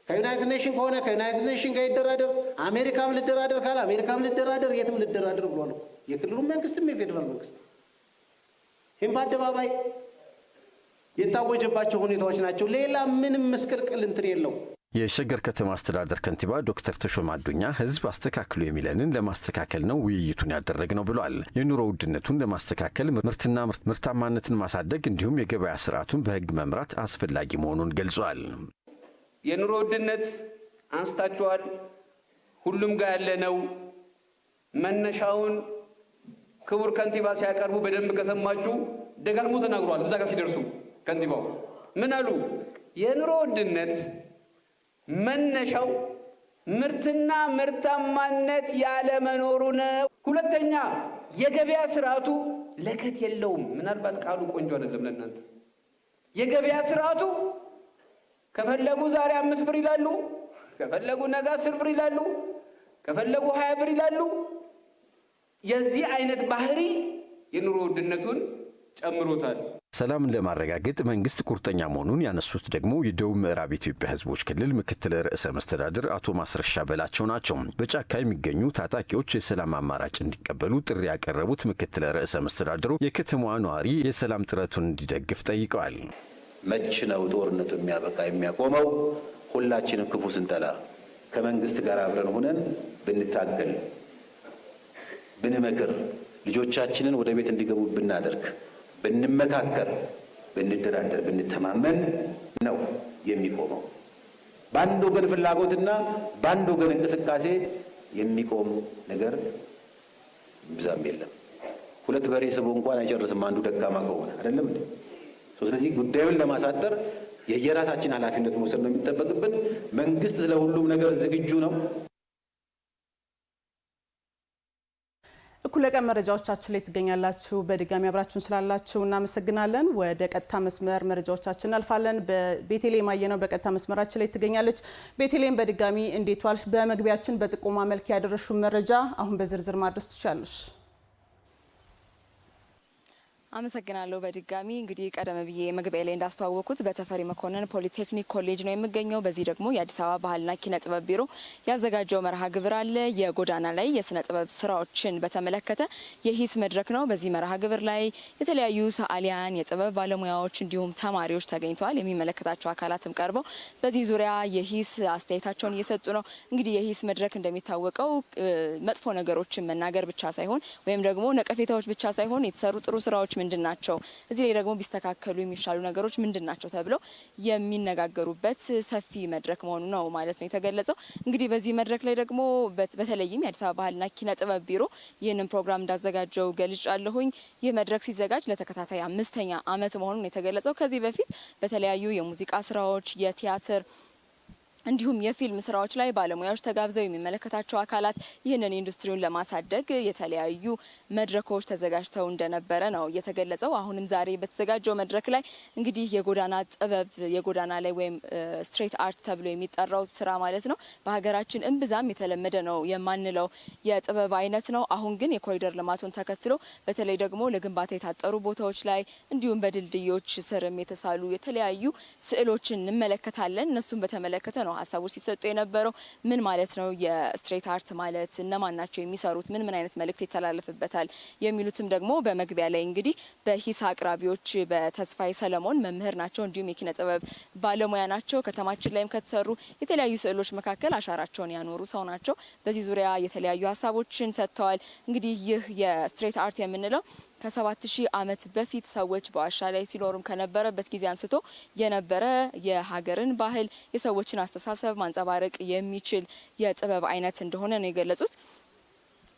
ከዩናይትድ ኔሽን ከሆነ ከዩናይትድ ኔሽን ጋር ይደራደር፣ አሜሪካም ልደራደር ካለ አሜሪካም ልደራደር፣ የትም ልደራደር ብሏል። የክልሉ መንግስትም የፌዴራል መንግስት ይህም በአደባባይ የታወጀባቸው ሁኔታዎች ናቸው። ሌላ ምንም መስቀልቅል እንትን የለው። የሸገር ከተማ አስተዳደር ከንቲባ ዶክተር ተሾመ አዱኛ ህዝብ አስተካክሉ የሚለንን ለማስተካከል ነው ውይይቱን ያደረግነው ብለዋል። የኑሮ ውድነቱን ለማስተካከል ምርትና ምርታማነትን ማሳደግ እንዲሁም የገበያ ስርዓቱን በህግ መምራት አስፈላጊ መሆኑን ገልጿል። የኑሮ ውድነት አንስታችኋል። ሁሉም ጋር ያለ ነው። መነሻውን ክቡር ከንቲባ ሲያቀርቡ በደንብ ከሰማችሁ ደጋግሞ ተናግሯል። እዛ ጋር ሲደርሱ ከንቲባው ምን አሉ? የኑሮ ውድነት መነሻው ምርትና ምርታማነት ያለመኖሩ ነው። ሁለተኛ የገበያ ስርዓቱ ለከት የለውም። ምናልባት ቃሉ ቆንጆ አይደለም ለእናንተ። የገበያ ስርዓቱ ከፈለጉ ዛሬ 5 ብር ይላሉ፣ ከፈለጉ ነገ 10 ብር ይላሉ፣ ከፈለጉ 20 ብር ይላሉ። የዚህ አይነት ባህሪ የኑሮ ውድነቱን ጨምሮታል። ሰላምን ለማረጋገጥ መንግስት ቁርጠኛ መሆኑን ያነሱት ደግሞ የደቡብ ምዕራብ ኢትዮጵያ ህዝቦች ክልል ምክትል ርዕሰ መስተዳድር አቶ ማስረሻ በላቸው ናቸው። በጫካ የሚገኙ ታጣቂዎች የሰላም አማራጭ እንዲቀበሉ ጥሪ ያቀረቡት ምክትል ርዕሰ መስተዳድሩ የከተማዋ ነዋሪ የሰላም ጥረቱን እንዲደግፍ ጠይቀዋል። መች ነው ጦርነቱ የሚያቆመው? ሁላችንም ክፉ ስንጠላ ከመንግስት ጋር አብረን ሆነን ብንታገል፣ ብንመክር፣ ልጆቻችንን ወደ ቤት እንዲገቡ ብናደርግ፣ ብንመካከር፣ ብንደራደር፣ ብንተማመን ነው የሚቆመው። በአንድ ወገን ፍላጎትና በአንድ ወገን እንቅስቃሴ የሚቆም ነገር ብዛም የለም። 2 በሬ ስቦ እንኳን አይጨርስም አንዱ ደካማ ከሆነ አይደለም እንዴ? ስለዚህ ጉዳዩን ለማሳጠር የየራሳችን ኃላፊነት መውሰድ ነው የሚጠበቅብን። መንግስት ለሁሉም ነገር ዝግጁ ነው። እኩለ ቀን መረጃዎቻችን ላይ ትገኛላችሁ። በድጋሚ አብራችሁን ስላላችሁ እናመሰግናለን። ወደ ቀጥታ መስመር መረጃዎቻችን እናልፋለን። በቤተልሔም አየነው በቀጥታ መስመራችን ላይ ትገኛለች። ቤተልሔም በድጋሚ እንዴት ዋልሽ? በመግቢያችን በጥቆማ መልክ ያደረሹን መረጃ አሁን በዝርዝር ማድረስ ትችላለሽ? አመሰግናለሁ። በድጋሚ እንግዲህ ቀደም ብዬ መግቢያ ላይ እንዳስተዋወቁት በተፈሪ መኮንን ፖሊቴክኒክ ኮሌጅ ነው የሚገኘው። በዚህ ደግሞ የአዲስ አበባ ባህልና ኪነ ጥበብ ቢሮ ያዘጋጀው መርሃ ግብር አለ። የጎዳና ላይ የስነ ጥበብ ስራዎችን በተመለከተ የሂስ መድረክ ነው። በዚህ መርሃ ግብር ላይ የተለያዩ ሰዓሊያን፣ የጥበብ ባለሙያዎች እንዲሁም ተማሪዎች ተገኝተዋል። የሚመለከታቸው አካላትም ቀርበው በዚህ ዙሪያ የሂስ አስተያየታቸውን እየሰጡ ነው። እንግዲህ የሂስ መድረክ እንደሚታወቀው መጥፎ ነገሮችን መናገር ብቻ ሳይሆን ወይም ደግሞ ነቀፌታዎች ብቻ ሳይሆን የተሰሩ ጥሩ ስራዎች ምንድን ናቸው፣ እዚህ ላይ ደግሞ ቢስተካከሉ የሚሻሉ ነገሮች ምንድን ናቸው ተብለው የሚነጋገሩበት ሰፊ መድረክ መሆኑ ነው ማለት ነው የተገለጸው። እንግዲህ በዚህ መድረክ ላይ ደግሞ በተለይም የአዲስ አበባ ባህልና ኪነ ጥበብ ቢሮ ይህንን ፕሮግራም እንዳዘጋጀው ገልጫለሁኝ። ይህ መድረክ ሲዘጋጅ ለተከታታይ 5ኛ ዓመት መሆኑን የተገለጸው። ከዚህ በፊት በተለያዩ የሙዚቃ ስራዎች፣ የቲያትር እንዲሁም የፊልም ስራዎች ላይ ባለሙያዎች ተጋብዘው የሚመለከታቸው አካላት ይህንን ኢንዱስትሪውን ለማሳደግ የተለያዩ መድረኮች ተዘጋጅተው እንደነበረ ነው የተገለጸው። አሁንም ዛሬ በተዘጋጀው መድረክ ላይ እንግዲህ የጎዳና ጥበብ የጎዳና ላይ ወይም ስትሬት አርት ተብሎ የሚጠራው ስራ ማለት ነው በሀገራችን እምብዛም የተለመደ ነው የማንለው የጥበብ አይነት ነው። አሁን ግን የኮሪደር ልማቱን ተከትሎ በተለይ ደግሞ ለግንባታ የታጠሩ ቦታዎች ላይ እንዲሁም በድልድዮች ስርም የተሳሉ የተለያዩ ስዕሎችን እንመለከታለን። እነሱን በተመለከተ ነው ሀሳቦች ሲሰጡ የነበረው። ምን ማለት ነው የስትሬት አርት ማለት፣ እነማን ናቸው የሚሰሩት፣ ምን አይነት መልእክት ይተላለፍበታል የሚሉትም ደግሞ በመግቢያ ላይ እንግዲህ በሂስ አቅራቢዎች በተስፋዬ ሰለሞን መምህር ናቸው፣ እንዲሁም የኪነ ጥበብ ባለሙያ ናቸው። ከተማችን ላይም ከተሰሩ የተለያዩ ስዕሎች መካከል አሻራቸውን ያኖሩ ሰው ናቸው። በዚህ ዙሪያ የተለያዩ ሀሳቦችን ሰጥተዋል። እንግዲህ ይህ የስትሬት አርት የምንለው ከ7000 ዓመት በፊት ሰዎች በዋሻ ላይ ሲኖሩም ከነበረበት ጊዜ አንስቶ የነበረ የሀገርን ባህል የሰዎችን አስተሳሰብ ማንጸባረቅ የሚችል የጥበብ አይነት እንደሆነ ነው የገለጹት።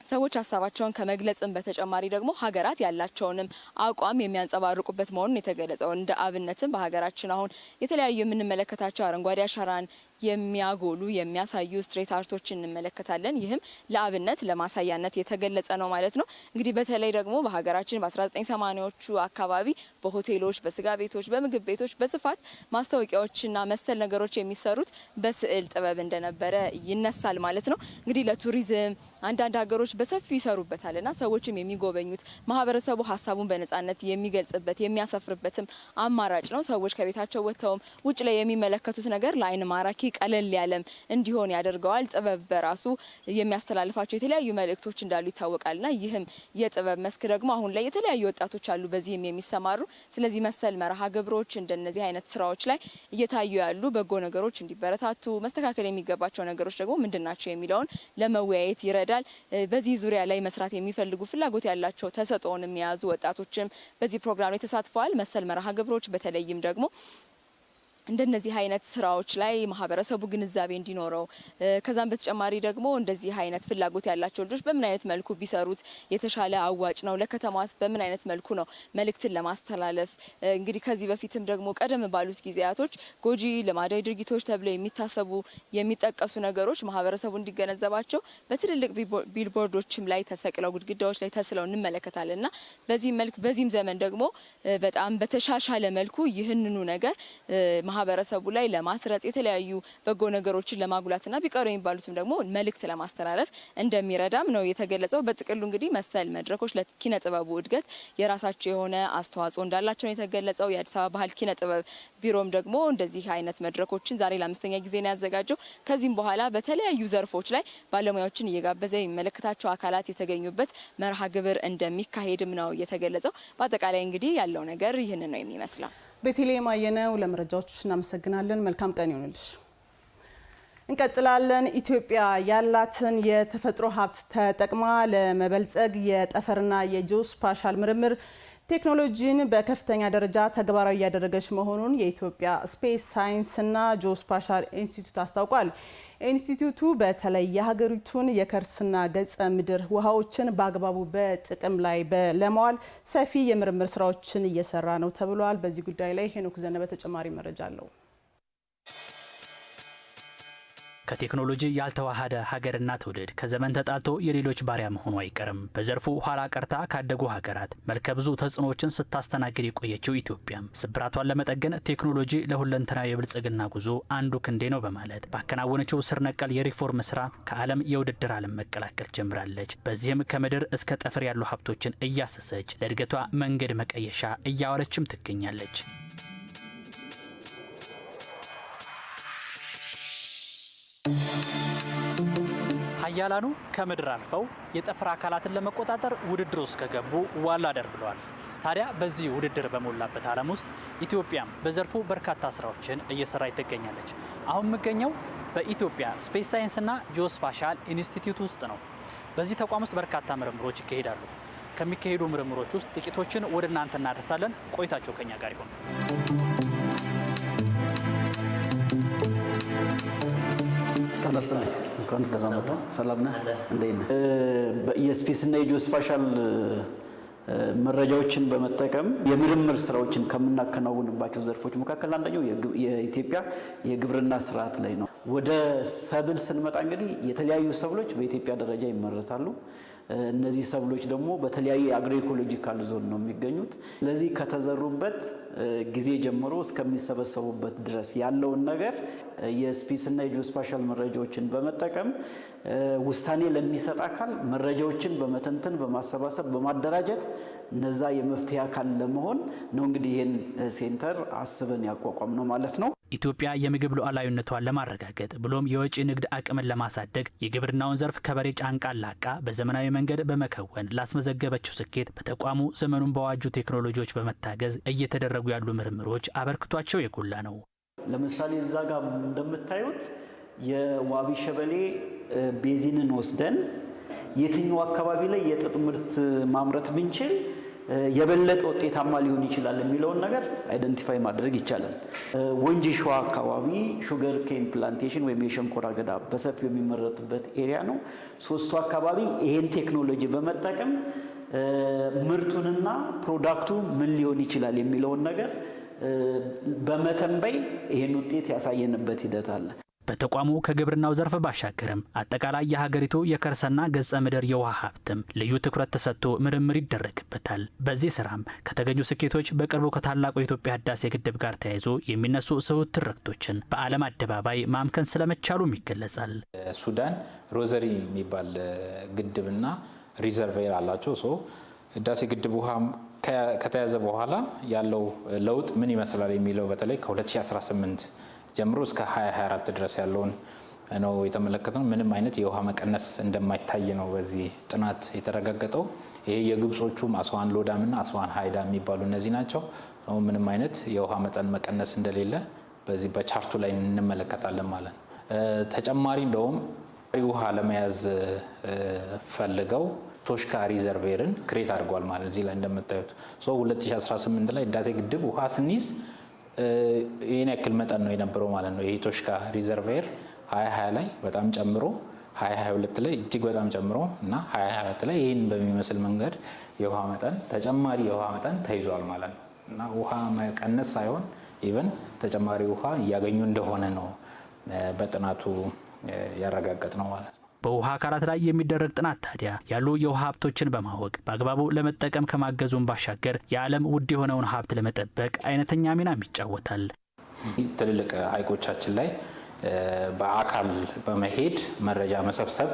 ሰዎች ሀሳባቸውን ከመግለጽም በተጨማሪ ደግሞ ሀገራት ያላቸውንም አቋም የሚያንጸባርቁበት መሆኑን የተገለጸው። እንደ አብነትም በሀገራችን አሁን የተለያዩ የምንመለከታቸው አረንጓዴ አሻራን የሚያጎሉ የሚያሳዩ ስትሬት አርቶችን እንመለከታለን። ይህም ለአብነት ለማሳያነት የተገለጸ ነው ማለት ነው። እንግዲህ በተለይ ደግሞ በሀገራችን በ1980ዎቹ አካባቢ በሆቴሎች፣ በስጋ ቤቶች፣ በምግብ ቤቶች በስፋት ማስታወቂያዎችና መሰል ነገሮች የሚሰሩት በስዕል ጥበብ እንደነበረ ይነሳል ማለት ነው። እንግዲህ ለቱሪዝም አንዳንድ ሀገሮች በሰፊው ይሰሩበታልና ሰዎችም የሚጎበኙት ማህበረሰቡ ሀሳቡን በነጻነት የሚገልጽበት የሚያሰፍርበትም አማራጭ ነው። ሰዎች ከቤታቸው ወጥተውም ውጭ ላይ የሚመለከቱት ነገር ለአይን ማራኪ ቀለል ያለም እንዲሆን ያደርገዋል። ጥበብ በራሱ የሚያስተላልፋቸው የተለያዩ መልእክቶች እንዳሉ ይታወቃልና ይህም የጥበብ መስክ ደግሞ አሁን ላይ የተለያዩ ወጣቶች አሉ በዚህም የሚሰማሩ። ስለዚህ መሰል መርሃ ግብሮች እንደነዚህ አይነት ስራዎች ላይ እየታዩ ያሉ በጎ ነገሮች እንዲበረታቱ፣ መስተካከል የሚገባቸው ነገሮች ደግሞ ምንድናቸው የሚለውን ለመወያየት ይረዳል። በዚህ ዙሪያ ላይ መስራት የሚፈልጉ ፍላጎት ያላቸው ተሰጥኦን የሚያዙ ወጣቶችም በዚህ ፕሮግራም ላይ ተሳትፈዋል። መሰል መርሃ ግብሮች በተለይም ደግሞ እንደነዚህ አይነት ስራዎች ላይ ማህበረሰቡ ግንዛቤ እንዲኖረው ከዛም በተጨማሪ ደግሞ እንደዚህ አይነት ፍላጎት ያላቸው ልጆች በምን አይነት መልኩ ቢሰሩት የተሻለ አዋጭ ነው፣ ለከተማስ በምን አይነት መልኩ ነው መልእክትን ለማስተላለፍ እንግዲህ ከዚህ በፊትም ደግሞ ቀደም ባሉት ጊዜያቶች ጎጂ ልማዳዊ ድርጊቶች ተብለው የሚታሰቡ የሚጠቀሱ ነገሮች ማህበረሰቡ እንዲገነዘባቸው በትልልቅ ቢልቦርዶችም ላይ ተሰቅለው ግድግዳዎች ላይ ተስለው እንመለከታለንና በዚህ መልክ በዚህም ዘመን ደግሞ በጣም በተሻሻለ መልኩ ይህንኑ ነገር ማህበረሰቡ ላይ ለማስረጽ የተለያዩ በጎ ነገሮችን ለማጉላትና ቢቀሩ የሚባሉትም ደግሞ መልእክት ለማስተላለፍ እንደሚረዳም ነው የተገለጸው። በጥቅሉ እንግዲህ መሰል መድረኮች ለኪነ ጥበቡ እድገት የራሳቸው የሆነ አስተዋጽኦ እንዳላቸው ነው የተገለጸው። የአዲስ አበባ ባህል ኪነ ጥበብ ቢሮም ደግሞ እንደዚህ አይነት መድረኮችን ዛሬ ለ5ኛ ጊዜ ነው ያዘጋጀው። ከዚህም በኋላ በተለያዩ ዘርፎች ላይ ባለሙያዎችን እየጋበዘ የሚመለከታቸው አካላት የተገኙበት መርሃ ግብር እንደሚካሄድም ነው የተገለጸው። በአጠቃላይ እንግዲህ ያለው ነገር ይህንን ነው የሚመስለው። ቤተልሔም አየነው ለመረጃዎቹ እናመሰግናለን። መልካም ቀን ይሁንልሽ። እንቀጥላለን። ኢትዮጵያ ያላትን የተፈጥሮ ሀብት ተጠቅማ ለመበልጸግ የጠፈርና የጂኦስፓሻል ምርምር ቴክኖሎጂን በከፍተኛ ደረጃ ተግባራዊ እያደረገች መሆኑን የኢትዮጵያ ስፔስ ሳይንስና ጂኦስፓሻል ኢንስቲትዩት አስታውቋል። ኢንስቲትዩቱ በተለይ የሀገሪቱን የከርስና ገጸ ምድር ውሃዎችን በአግባቡ በጥቅም ላይ ለማዋል ሰፊ የምርምር ስራዎችን እየሰራ ነው ተብሏል። በዚህ ጉዳይ ላይ ሄኖክ ዘነበ ተጨማሪ መረጃ አለው። ከቴክኖሎጂ ያልተዋሃደ ሀገርና ትውልድ ከዘመን ተጣልቶ የሌሎች ባሪያ መሆኑ አይቀርም። በዘርፉ ኋላ ቀርታ ካደጉ ሀገራት መልከ ብዙ ተጽዕኖዎችን ስታስተናግድ የቆየችው ኢትዮጵያም ስብራቷን ለመጠገን ቴክኖሎጂ ለሁለንተናዊ የብልጽግና ጉዞ አንዱ ክንዴ ነው በማለት ባከናወነችው ስር ነቀል የሪፎርም ስራ ከዓለም የውድድር ዓለም መቀላቀል ጀምራለች። በዚህም ከምድር እስከ ጠፈር ያሉ ሀብቶችን እያሰሰች ለእድገቷ መንገድ መቀየሻ እያዋለችም ትገኛለች። ሀያላኑ ከምድር አልፈው የጠፈር አካላትን ለመቆጣጠር ውድድር ውስጥ ከገቡ ዋላ ደር ብለዋል። ታዲያ በዚህ ውድድር በሞላበት ዓለም ውስጥ ኢትዮጵያም በዘርፉ በርካታ ስራዎችን እየሰራች ትገኛለች። አሁን የምገኘው በኢትዮጵያ ስፔስ ሳይንስና ጂኦስፓሻል ኢንስቲትዩት ውስጥ ነው። በዚህ ተቋም ውስጥ በርካታ ምርምሮች ይካሄዳሉ። ከሚካሄዱ ምርምሮች ውስጥ ጥቂቶችን ወደ እናንተ እናደርሳለን። ቆይታቸው ከኛ ጋር ይሁን። ተነስተናል። እንኳን ተዛመተ ሰላም ነህ? እንዴት ነህ? የስፔስ እና የጂኦስፓሻል መረጃዎችን በመጠቀም የምርምር ስራዎችን ከምናከናውንባቸው ዘርፎች መካከል አንደኛው የኢትዮጵያ የግብርና ስርዓት ላይ ነው። ወደ ሰብል ስንመጣ እንግዲህ የተለያዩ ሰብሎች በኢትዮጵያ ደረጃ ይመረታሉ። እነዚህ ሰብሎች ደግሞ በተለያዩ የአግሮኢኮሎጂካል ዞን ነው የሚገኙት። ስለዚህ ከተዘሩበት ጊዜ ጀምሮ እስከሚሰበሰቡበት ድረስ ያለውን ነገር የስፔስና የጂኦስፓሻል መረጃዎችን በመጠቀም ውሳኔ ለሚሰጥ አካል መረጃዎችን በመተንተን በማሰባሰብ በማደራጀት እነዛ የመፍትሄ አካል ለመሆን ነው እንግዲህ ይህን ሴንተር አስበን ያቋቋም ነው ማለት ነው። ኢትዮጵያ የምግብ ሉዓላዊነቷን ለማረጋገጥ ብሎም የወጪ ንግድ አቅምን ለማሳደግ የግብርናውን ዘርፍ ከበሬ ጫንቃ ላቃ በዘመናዊ መንገድ በመከወን ላስመዘገበችው ስኬት በተቋሙ ዘመኑን በዋጁ ቴክኖሎጂዎች በመታገዝ እየተደረጉ ያሉ ምርምሮች አበርክቷቸው የጎላ ነው። ለምሳሌ እዛ ጋር እንደምታዩት የዋቢ ሸበሌ ቤዚንን ወስደን የትኛው አካባቢ ላይ የጥጥ ምርት ማምረት ብንችል የበለጠ ውጤታማ ሊሆን ይችላል የሚለውን ነገር አይደንቲፋይ ማድረግ ይቻላል። ወንጂ ሸዋ አካባቢ ሹገር ኬን ፕላንቴሽን ወይም የሸንኮራ አገዳ በሰፊው የሚመረቱበት ኤሪያ ነው። ሶስቱ አካባቢ ይሄን ቴክኖሎጂ በመጠቀም ምርቱንና ፕሮዳክቱ ምን ሊሆን ይችላል የሚለውን ነገር በመተንበይ ይሄን ውጤት ያሳየንበት ሂደት አለ። በተቋሙ ከግብርናው ዘርፍ ባሻገርም አጠቃላይ የሀገሪቱ የከርሰና ገጸ ምድር የውሃ ሀብትም ልዩ ትኩረት ተሰጥቶ ምርምር ይደረግበታል። በዚህ ስራም ከተገኙ ስኬቶች በቅርቡ ከታላቁ የኢትዮጵያ ህዳሴ ግድብ ጋር ተያይዞ የሚነሱ ስሁት ትርክቶችን በዓለም አደባባይ ማምከን ስለመቻሉም ይገለጻል። ሱዳን ሮዘሪ የሚባል ግድብና ሪዘርቬር አላቸው። ህዳሴ ግድብ ውሃ ከተያዘ በኋላ ያለው ለውጥ ምን ይመስላል የሚለው በተለይ ከ2018 ጀምሮ እስከ 2024 ድረስ ያለውን ነው የተመለከተው። ምንም አይነት የውሃ መቀነስ እንደማይታይ ነው በዚህ ጥናት የተረጋገጠው። ይሄ የግብጾቹም አስዋን ሎዳምና አስዋን ሃይዳ የሚባሉ እነዚህ ናቸው። ምንም አይነት የውሃ መጠን መቀነስ እንደሌለ በዚህ በቻርቱ ላይ እንመለከታለን ማለት ነው። ተጨማሪ እንደውም ውሃ ለመያዝ ፈልገው ቶሽካ ሪዘርቬርን ክሬት አድርጓል ማለት እዚህ ላይ እንደምታዩት 2018 ላይ ህዳሴ ግድብ ውሃ ስንይዝ ይህን ያክል መጠን ነው የነበረው ማለት ነው። ይሄ ቶሽካ ሪዘርቬር 2020 ላይ በጣም ጨምሮ 2022 ላይ እጅግ በጣም ጨምሮ እና 2024 ላይ ይህን በሚመስል መንገድ የውሃ መጠን ተጨማሪ የውሃ መጠን ተይዟል ማለት ነው እና ውሃ መቀነስ ሳይሆን ኢቨን ተጨማሪ ውሃ እያገኙ እንደሆነ ነው በጥናቱ ያረጋገጥ ነው ማለት ነው። በውሃ አካላት ላይ የሚደረግ ጥናት ታዲያ ያሉ የውሃ ሀብቶችን በማወቅ በአግባቡ ለመጠቀም ከማገዙም ባሻገር የዓለም ውድ የሆነውን ሀብት ለመጠበቅ አይነተኛ ሚናም ይጫወታል። ትልልቅ ሐይቆቻችን ላይ በአካል በመሄድ መረጃ መሰብሰብ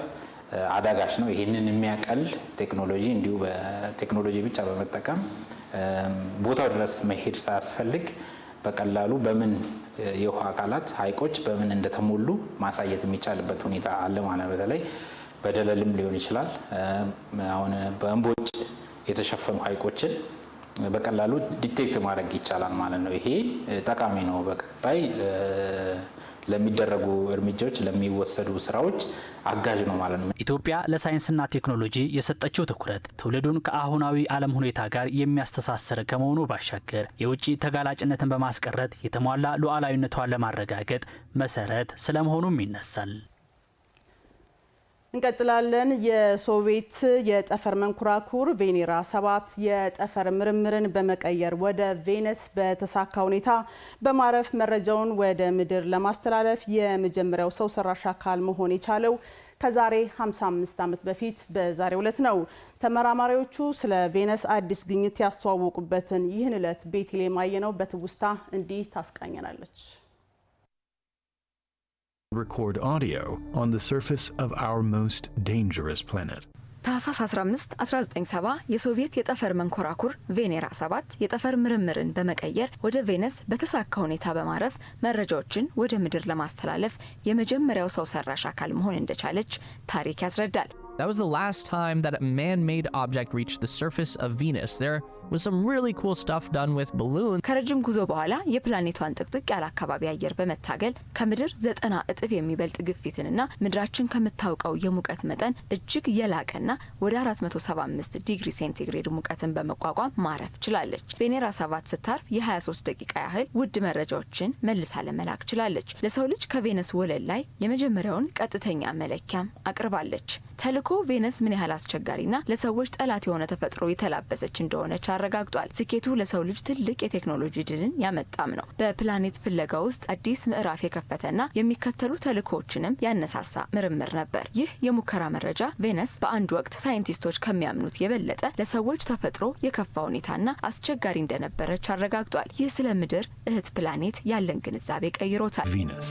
አዳጋች ነው። ይህንን የሚያቀል ቴክኖሎጂ እንዲሁ በቴክኖሎጂ ብቻ በመጠቀም ቦታው ድረስ መሄድ ሳያስፈልግ በቀላሉ በምን የውሃ አካላት ሐይቆች በምን እንደተሞሉ ማሳየት የሚቻልበት ሁኔታ አለ ማለት ነው። በተለይ በደለልም ሊሆን ይችላል። አሁን በእንቦጭ የተሸፈኑ ሐይቆችን በቀላሉ ዲቴክት ማድረግ ይቻላል ማለት ነው። ይሄ ጠቃሚ ነው። በቀጣይ ለሚደረጉ እርምጃዎች ለሚወሰዱ ስራዎች አጋዥ ነው ማለት ነው። ኢትዮጵያ ለሳይንስና ቴክኖሎጂ የሰጠችው ትኩረት ትውልዱን ከአሁናዊ ዓለም ሁኔታ ጋር የሚያስተሳስር ከመሆኑ ባሻገር የውጭ ተጋላጭነትን በማስቀረት የተሟላ ሉዓላዊነቷን ለማረጋገጥ መሰረት ስለመሆኑም ይነሳል። እንቀጥላለን። የሶቪየት የጠፈር መንኮራኩር ቬኔራ 7 የጠፈር ምርምርን በመቀየር ወደ ቬነስ በተሳካ ሁኔታ በማረፍ መረጃውን ወደ ምድር ለማስተላለፍ የመጀመሪያው ሰው ሰራሽ አካል መሆን የቻለው ከዛሬ 55 ዓመት በፊት በዛሬው ዕለት ነው። ተመራማሪዎቹ ስለ ቬነስ አዲስ ግኝት ያስተዋወቁበትን ይህን ዕለት ቤተልሔም አየነው በትውስታ እንዲህ ታስቃኘናለች። Record audio on the surface of our most dangerous planet. ታህሳስ 15 1970 የሶቪየት የጠፈር መንኮራኩር ቬኔራ 7 የጠፈር ምርምርን በመቀየር ወደ ቬነስ በተሳካ ሁኔታ በማረፍ መረጃዎችን ወደ ምድር ለማስተላለፍ የመጀመሪያው ሰው ሰራሽ አካል መሆን እንደቻለች ታሪክ ያስረዳል። That was the last time that a man-made object reached the surface of Venus. There was some really cool stuff done with balloons. ከረጅም ጉዞ በኋላ የፕላኔቷን ጥቅጥቅ ያለ አካባቢ አየር በመታገል ከምድር 90 እጥፍ የሚበልጥ ግፊትንና ምድራችን ከምታውቀው የሙቀት መጠን እጅግ የላቀና ወደ 475 ዲግሪ ሴንቲግሬድ ሙቀትን በመቋቋም ማረፍ ችላለች። ቬኔራ 7 ስታርፍ የ23 ደቂቃ ያህል ውድ መረጃዎችን መልሳ ለመላክ ችላለች። ለሰው ልጅ ከቬነስ ወለል ላይ የመጀመሪያውን ቀጥተኛ መለኪያም አቅርባለች። ተልኮ ቬነስ ምን ያህል አስቸጋሪና ለሰዎች ጠላት የሆነ ተፈጥሮ የተላበሰች እንደሆነች አረጋግጧል። ስኬቱ ለሰው ልጅ ትልቅ የቴክኖሎጂ ድልን ያመጣም ነው። በፕላኔት ፍለጋ ውስጥ አዲስ ምዕራፍ የከፈተና የሚከተሉ ተልኮዎችንም ያነሳሳ ምርምር ነበር። ይህ የሙከራ መረጃ ቬነስ በአንድ ወቅት ሳይንቲስቶች ከሚያምኑት የበለጠ ለሰዎች ተፈጥሮ የከፋ ሁኔታና አስቸጋሪ እንደነበረች አረጋግጧል። ይህ ስለ ምድር እህት ፕላኔት ያለን ግንዛቤ ቀይሮታል። Venus.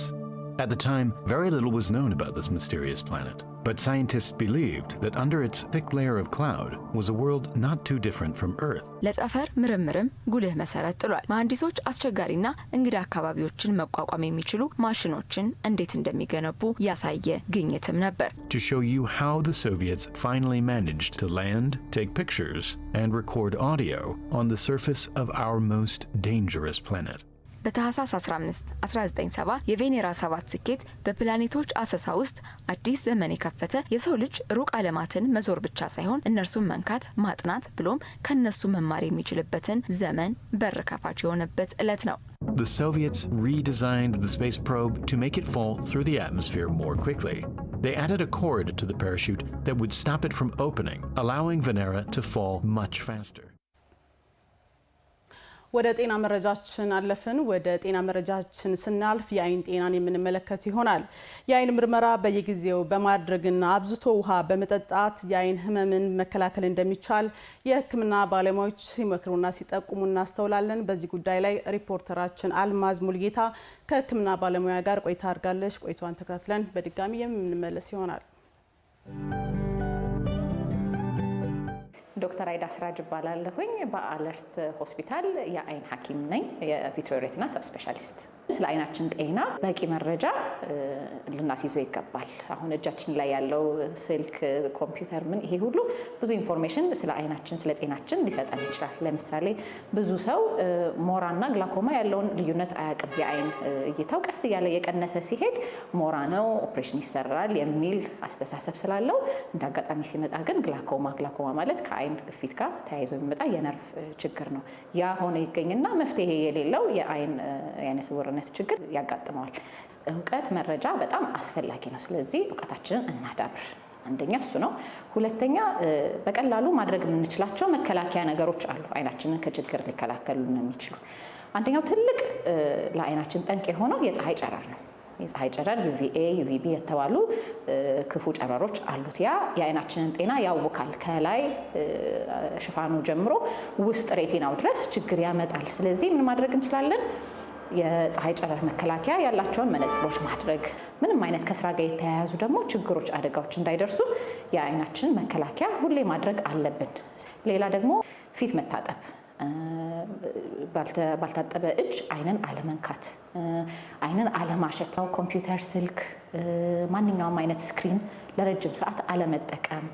At the time, very little was known about this mysterious planet. But scientists believed that under its thick layer of cloud was a world not too different from Earth. ለጠፈር ምርምርም ጉልህ መሰረት ጥሏል። መሐንዲሶች አስቸጋሪና እንግዳ አካባቢዎችን መቋቋም የሚችሉ ማሽኖችን እንዴት እንደሚገነቡ ያሳየ ግኝትም ነበር። To show you how the Soviets finally managed to land, take pictures, and record audio on the surface of our most dangerous planet. በታህሳስ 15 1970 የቬኔራ 7 ስኬት በፕላኔቶች አሰሳ ውስጥ አዲስ ዘመን የከፈተ የሰው ልጅ ሩቅ ዓለማትን መዞር ብቻ ሳይሆን እነርሱን መንካት፣ ማጥናት ብሎም ከነሱ መማር የሚችልበትን ዘመን በር ከፋች የሆነበት ዕለት ነው። The Soviets redesigned the space probe to make it fall through the atmosphere more quickly. They added a cord to the parachute that would stop it from opening, allowing Venera to fall much faster. ወደ ጤና መረጃችን አለፍን። ወደ ጤና መረጃችን ስናልፍ የአይን ጤናን የምንመለከት ይሆናል። የአይን ምርመራ በየጊዜው በማድረግና አብዝቶ ውሃ በመጠጣት የአይን ህመምን መከላከል እንደሚቻል የሕክምና ባለሙያዎች ሲመክሩና ሲጠቁሙ እናስተውላለን። በዚህ ጉዳይ ላይ ሪፖርተራችን አልማዝ ሙልጌታ ከሕክምና ባለሙያ ጋር ቆይታ አድርጋለች። ቆይቷን ተከታትለን በድጋሚ የምንመለስ ይሆናል። ዶክተር አይዳ ስራጅ እባላለሁኝ። በአለርት ሆስፒታል የአይን ሐኪም ነኝ፣ የቪትሪዮ ሬቲና ሰብ ስፔሻሊስት። ስለ አይናችን ጤና በቂ መረጃ ልናስይዘው ይገባል። አሁን እጃችን ላይ ያለው ስልክ፣ ኮምፒውተር፣ ምን ይሄ ሁሉ ብዙ ኢንፎርሜሽን ስለ አይናችን ስለ ጤናችን ሊሰጠን ይችላል። ለምሳሌ ብዙ ሰው ሞራና ግላኮማ ያለውን ልዩነት አያውቅም። የአይን እይታው ቀስ እያለ የቀነሰ ሲሄድ ሞራ ነው ኦፕሬሽን ይሰራል የሚል አስተሳሰብ ስላለው እንደ አጋጣሚ ሲመጣ ግን ግላኮማ ማለት ከአይን ግፊት ጋር ተያይዞ የሚመጣ የነርቭ ችግር ነው። ያ ሆነ ይገኝና መፍትሄ የሌለው የአይነ ስውርነት ችግር ያጋጥመዋል። እውቀት መረጃ በጣም አስፈላጊ ነው። ስለዚህ እውቀታችንን እናዳብር። አንደኛ እሱ ነው። ሁለተኛ በቀላሉ ማድረግ የምንችላቸው መከላከያ ነገሮች አሉ፣ አይናችንን ከችግር ሊከላከሉ የሚችሉ። አንደኛው ትልቅ ለአይናችን ጠንቅ የሆነው የፀሐይ ጨረር ነው። የፀሐይ ጨረር ዩቪኤ፣ ዩቪቢ የተባሉ ክፉ ጨረሮች አሉት። ያ የአይናችንን ጤና ያውካል። ከላይ ሽፋኑ ጀምሮ ውስጥ ሬቲናው ድረስ ችግር ያመጣል። ስለዚህ ምን ማድረግ እንችላለን? የፀሐይ ጨረር መከላከያ ያላቸውን መነጽሮች ማድረግ፣ ምንም አይነት ከስራ ጋር የተያያዙ ደግሞ ችግሮች፣ አደጋዎች እንዳይደርሱ የአይናችን መከላከያ ሁሌ ማድረግ አለብን። ሌላ ደግሞ ፊት መታጠብ፣ ባልታጠበ እጅ አይንን አለመንካት፣ አይንን አለማሸት፣ ኮምፒውተር፣ ስልክ፣ ማንኛውም አይነት ስክሪን ለረጅም ሰዓት አለመጠቀም።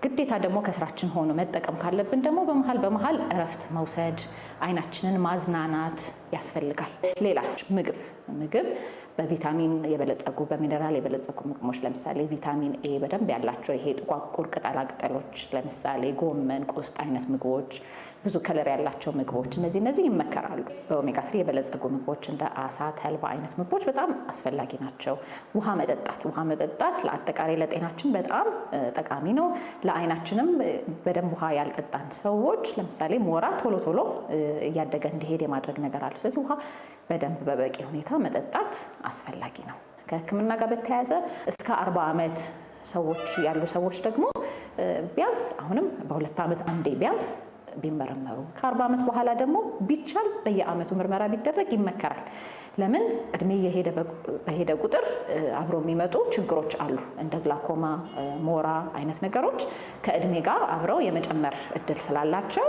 ግዴታ ደግሞ ከስራችን ሆኖ መጠቀም ካለብን ደግሞ በመሃል እረፍት መውሰድ፣ አይናችንን ማዝናናት ያስፈልጋል። ሌላስ ምግብ በቪታሚን የበለጸጉ በሚነራል የበለጸጉ ምግቦች ለምሳሌ ቪታሚን ኤ በደንብ ያላቸው ይሄ ጥቋቁር ቅጠላቅጠሎች ለምሳሌ ጎመን፣ ቆስጣ አይነት ምግቦች፣ ብዙ ከለር ያላቸው ምግቦች እነዚህ ይመከራሉ። በኦሜጋ 3 የበለጸጉ ምግቦች እንደ አሳ፣ ተልባ አይነት ምግቦች በጣም አስፈላጊ ናቸው። ውሃ መጠጣት ለአጠቃላይ ለጤናችን በጣም ጠቃሚ ነው። ለአይናችንም በደንብ ውሃ ያልጠጣን ሰዎች ለምሳሌ ሞራ ቶሎ እያደገ እንዲሄድ የማድረግ ነገር አለ። ስለዚህ ውሃ በደንብ በበቂ ሁኔታ መጠጣት አስፈላጊ ነው። ከሕክምና ጋር በተያያዘ እስከ 40 ዓመት ያሉ ሰዎች ደግሞ ቢያንስ አሁንም በ2 ዓመት አንዴ ቢያንስ ቢመረመሩ፣ ከ40 ዓመት በኋላ ደግሞ ቢቻል በየዓመቱ ምርመራ ቢደረግ ይመከራል። ለምን እድሜ በሄደ ቁጥር አብሮ የሚመጡ ችግሮች አሉ። እንደ ግላኮማ፣ ሞራ አይነት ነገሮች ከእድሜ ጋር አብረው የመጨመር እድል ስላላቸው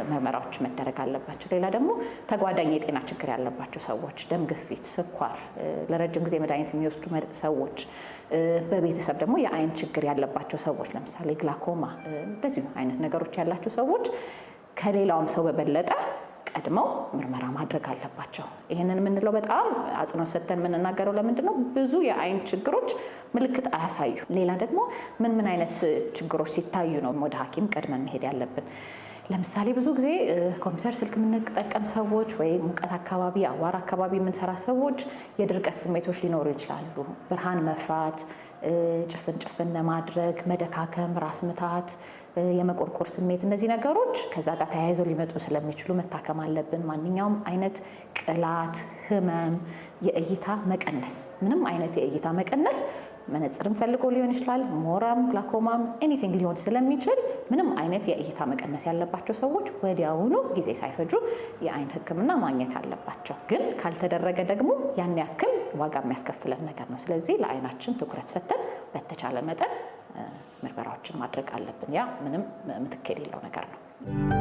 ምርመራዎች መደረግ አለባቸው። ሌላ ደግሞ ተጓዳኝ የጤና ችግር ያለባቸው ሰዎች፣ ደም ግፊት፣ ስኳር፣ ለረጅም ጊዜ መድኃኒት የሚወስዱ ሰዎች፣ በቤተሰብ ደግሞ የአይን ችግር ያለባቸው ሰዎች ለምሳሌ ግላኮማ እንደዚህ አይነት ነገሮች ያላቸው ሰዎች ከሌላውም ሰው በበለጠ ቀድመው ምርመራ ማድረግ አለባቸው። ይህንን የምንለው በጣም አጽንኦት ሰጥተን የምንናገረው ለምንድን ነው? ብዙ የአይን ችግሮች ምልክት አያሳዩ። ሌላ ደግሞ ምን አይነት ችግሮች ሲታዩ ነው ወደ ሐኪም ቀድመን መሄድ ያለብን? ለምሳሌ ብዙ ጊዜ ኮምፒውተር፣ ስልክ የምንጠቀም ሰዎች ወይ ሙቀት አካባቢ፣ አዋራ አካባቢ የምንሰራ ሰዎች የድርቀት ስሜቶች ሊኖሩ ይችላሉ። ብርሃን መፍራት፣ ጭፍን ማድረግ፣ መደካከም፣ ራስ ምታት፣ የመቆርቆር ስሜት፣ እነዚህ ነገሮች ከዛ ጋር ተያይዘው ሊመጡ ስለሚችሉ መታከም አለብን። ማንኛውም አይነት ቅላት፣ ህመም፣ የእይታ መቀነስ፣ ምንም አይነት የእይታ መቀነስ መነጽርም ፈልጎ ሊሆን ይችላል፣ ሞራም፣ ግላኮማም ኤኒቲንግ ሊሆን ስለሚችል ምንም አይነት የእይታ መቀነስ ያለባቸው ሰዎች ወዲያውኑ ጊዜ ሳይፈጁ የአይን ሕክምና ማግኘት አለባቸው። ግን ካልተደረገ ደግሞ ያን ያክል ዋጋ የሚያስከፍለን ነገር ነው። ስለዚህ ለአይናችን ትኩረት ሰጥተን በተቻለ መጠን ምርመራዎችን ማድረግ አለብን። ያ ምንም ምትክ የሌለው ነገር ነው።